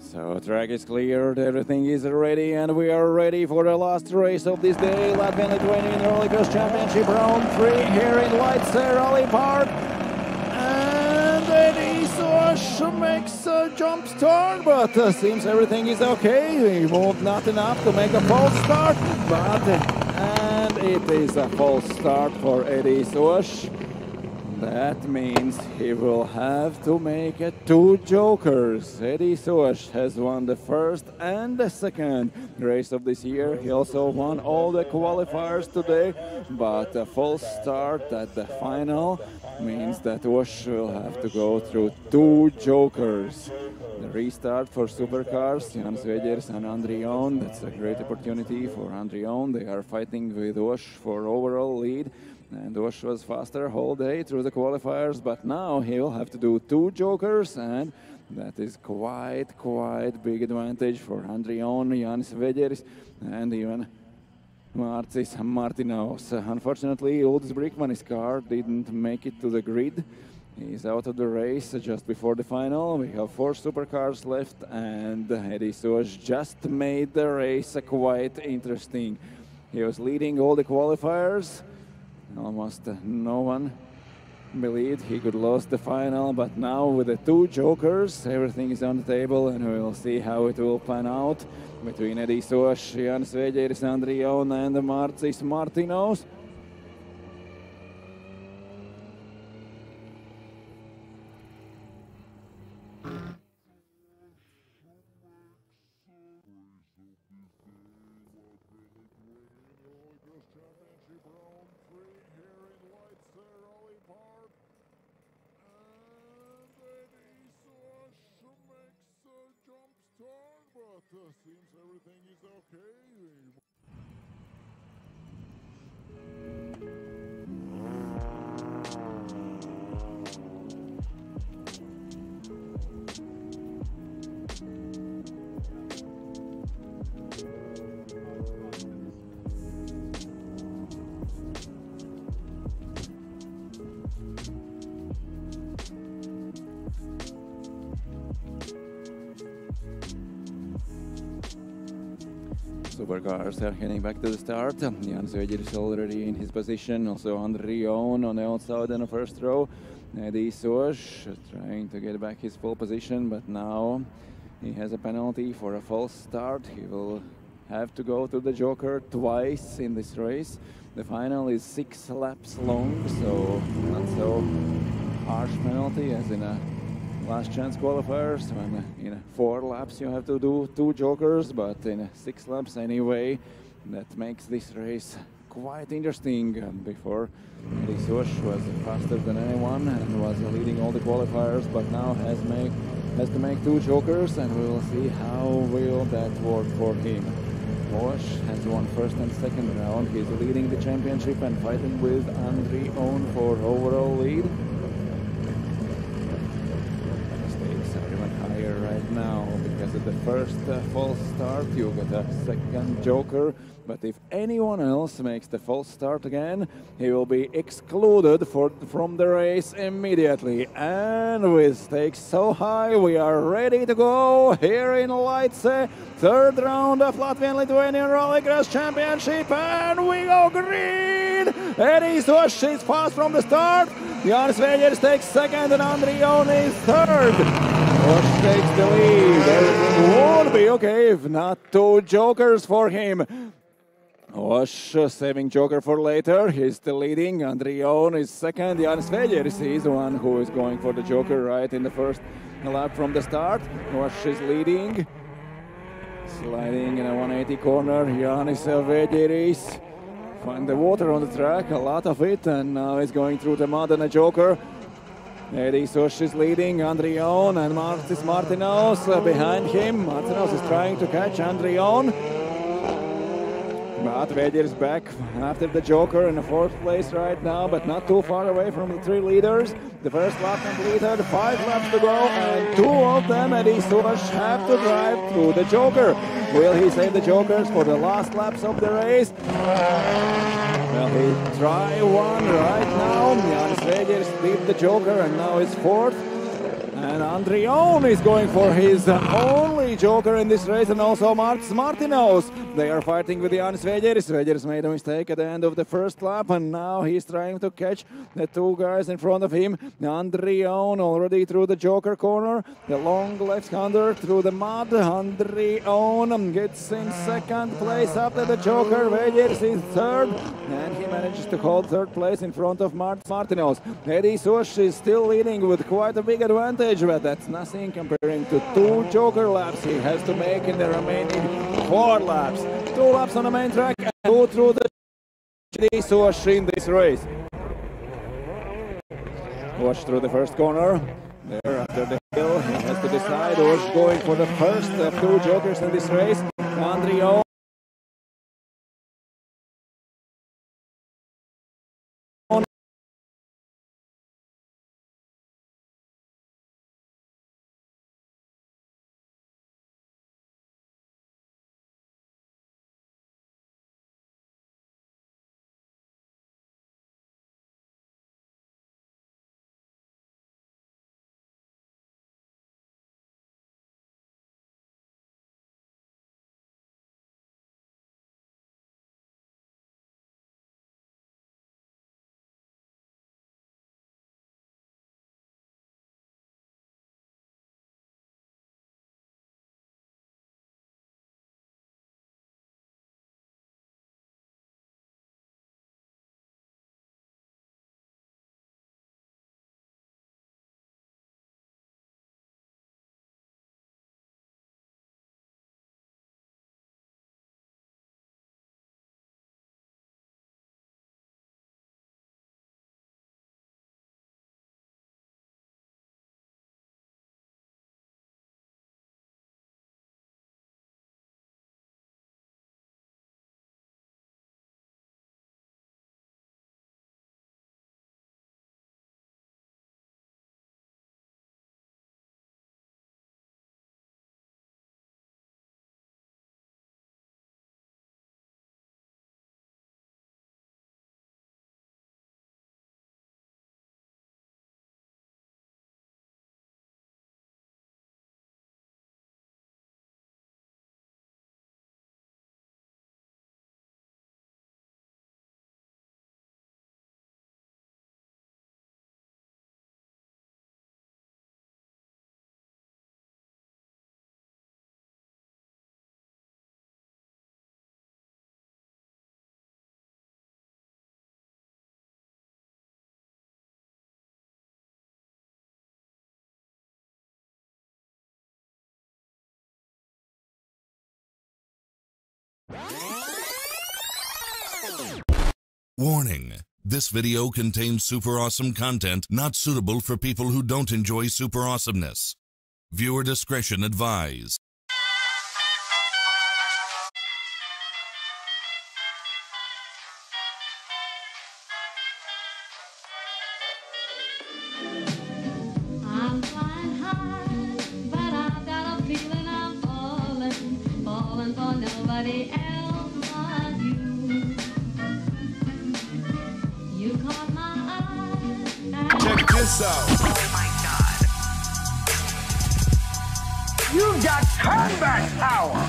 So track is cleared, everything is ready, and we are ready for the last race of this day, Latvian Lithuanian Rallycross Championship Round 3 here in Laitse Rally Park. And Estonia makes a jump start, but seems everything is okay. He moved not enough to make a false start, and it is a false start for Estonia. That means he will have to make it 2 jokers. Estonia has won the first and the second race of this year. He also won all the qualifiers today, but a false start at the final means that Osh will have to go through 2 jokers. The restart for Supercars, Jānis Veģeris and Andrion. That's a great opportunity for Andrion. They are fighting with Osh for overall lead. And Osh was faster whole day through the qualifiers, but now he will have to do 2 jokers, and that is quite big advantage for Andrion, Jānis Veģeris, and even Marcis Martinaus. Unfortunately, Uldis Brikmanis' car didn't make it to the grid. He's out of the race just before the final. We have 4 supercars left, and Estonia just made the race quite interesting. He was leading all the qualifiers. Almost no one believed he could lose the final, but now with the 2 jokers, everything is on the table, and we will see how it will pan out between Estonia, Jānis Veģeris, Andrion, and Marcis Martinaus. Seems everything is okay. Supercars are heading back to the start. Jan Sveger is already in his position. Also Andri Oon on the outside in the first row. Eddie Sosh trying to get back his full position, but now he has a penalty for a false start. He will have to go to the Joker twice in this race. The final is 6 laps long, so not so harsh penalty as in a last chance qualifiers, when in 4 laps you have to do 2 jokers, but in 6 laps anyway. That makes this race quite interesting. Before, Eddie Sosh was faster than anyone and was leading all the qualifiers, but now has to make 2 jokers, and we will see how will that work for him. Bosch has won first and second round. He's leading the championship and fighting with Andri Oon for overall lead. Right now, because of the first false start you get a second joker, but if anyone else makes the false start again, he will be excluded from the race immediately. And with stakes so high, we are ready to go here in Laitse, 3rd round of Latvian Lithuanian Rallycross Championship, and we go green! Eddie Sosh is fast from the start, Jan Sveger takes 2nd and Andri Oon is 3rd. Bosch takes the lead. Everything won't be okay if not 2 jokers for him. Bosch saving joker for later. He's still leading. Andri Oon is 2nd. Jan Sveger is the one who is going for the joker right in the first lap from the start. Bosch is leading. Sliding in a 180 corner. Jan Sveger find the water on the track, a lot of it, and now he's going through the mud and a joker. Eddie Sosh is leading, Andri Oon and Martis Martinos behind him. Martinos is trying to catch Andri Oon. But Sveger is back after the joker in the 4th place right now, but not too far away from the 3 leaders. The first lap completed, 5 laps to go, and 2 of them Eddie Sosh have to drive through the joker. Will he save the jokers for the last laps of the race? Well, he try one right now. Jan Sveger beat the joker and now is 4th. And Andri Oon is going for his only joker in this race, and also Martis Martinos. They are fighting with Jan Sveger. Sveger's made a mistake at the end of the first lap, and now he's trying to catch the 2 guys in front of him. Andri Oon already through the joker corner. The long left-hander through the mud. Andri Oon gets in 2nd place after the joker. Sveger is 3rd, and he manages to hold 3rd place in front of Martis Martinos. Eddie Sosh is still leading with quite a big advantage, but that's nothing comparing to 2 joker laps he has to make in the remaining 4 laps. 2 laps on the main track and 2 through the Eddie Sosh in this race. Watch through the first corner. There after the hill, he has to decide who's going for the first of 2 jokers in this race. Andri Oon Warning. This video contains super awesome content not suitable for people who don't enjoy super awesomeness. Viewer discretion advised. I'm flying high, but I've got a feeling I'm falling for nobody else but you. You caught my eye. Check this out. Oh my God. You've got combat power.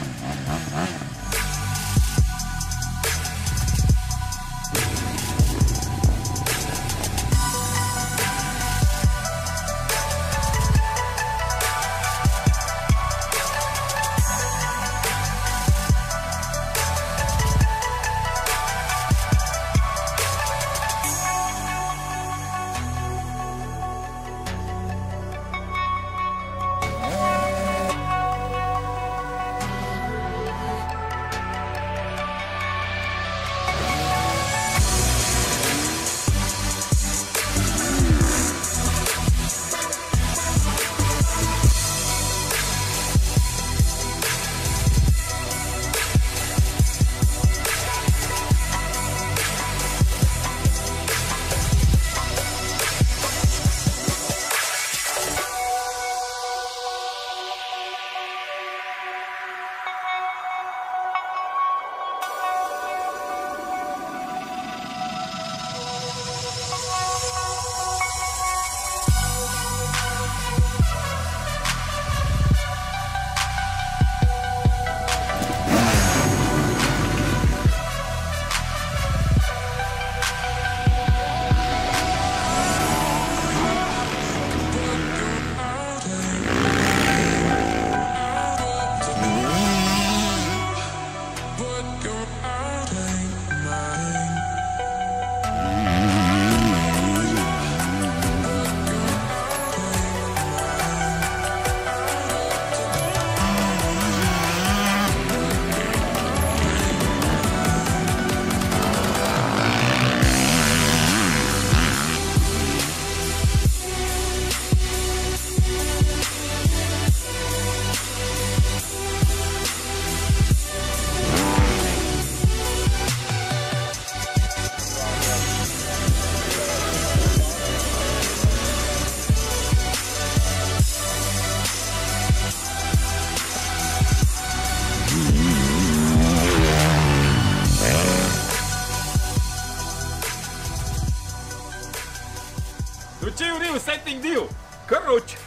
Divu, setting divu. Короче.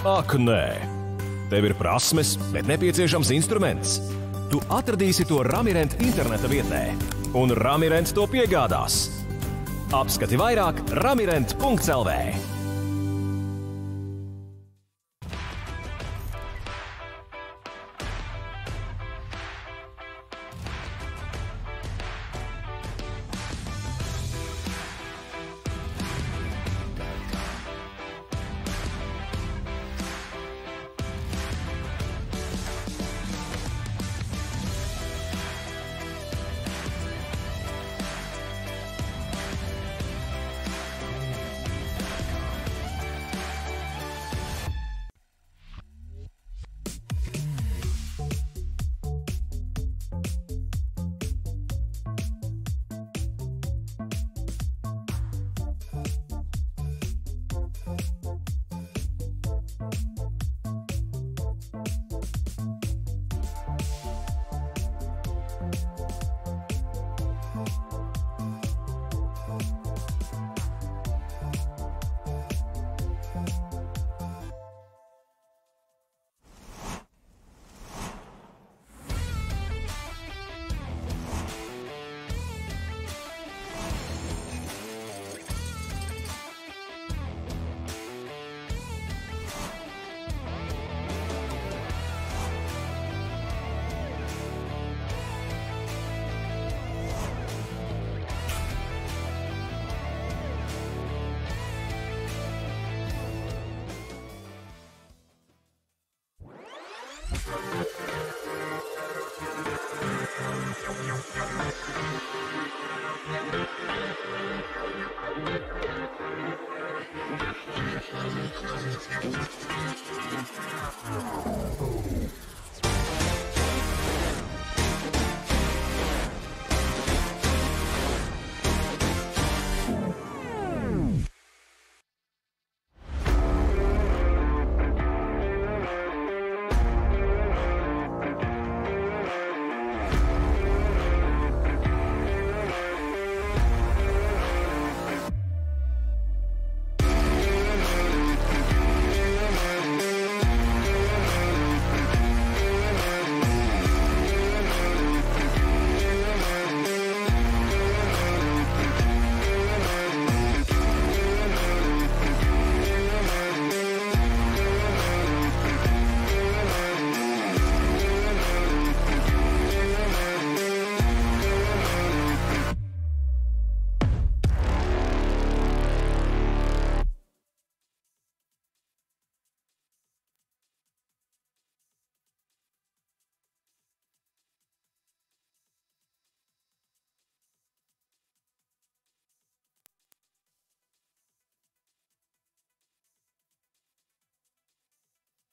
Ak, nē. Tev ir prasmes, bet nepieciešams instruments. Tu atradīsi to Ramirent interneta vietnē, un Ramirent to piegādās. Apskati vairāk ramirent.lv.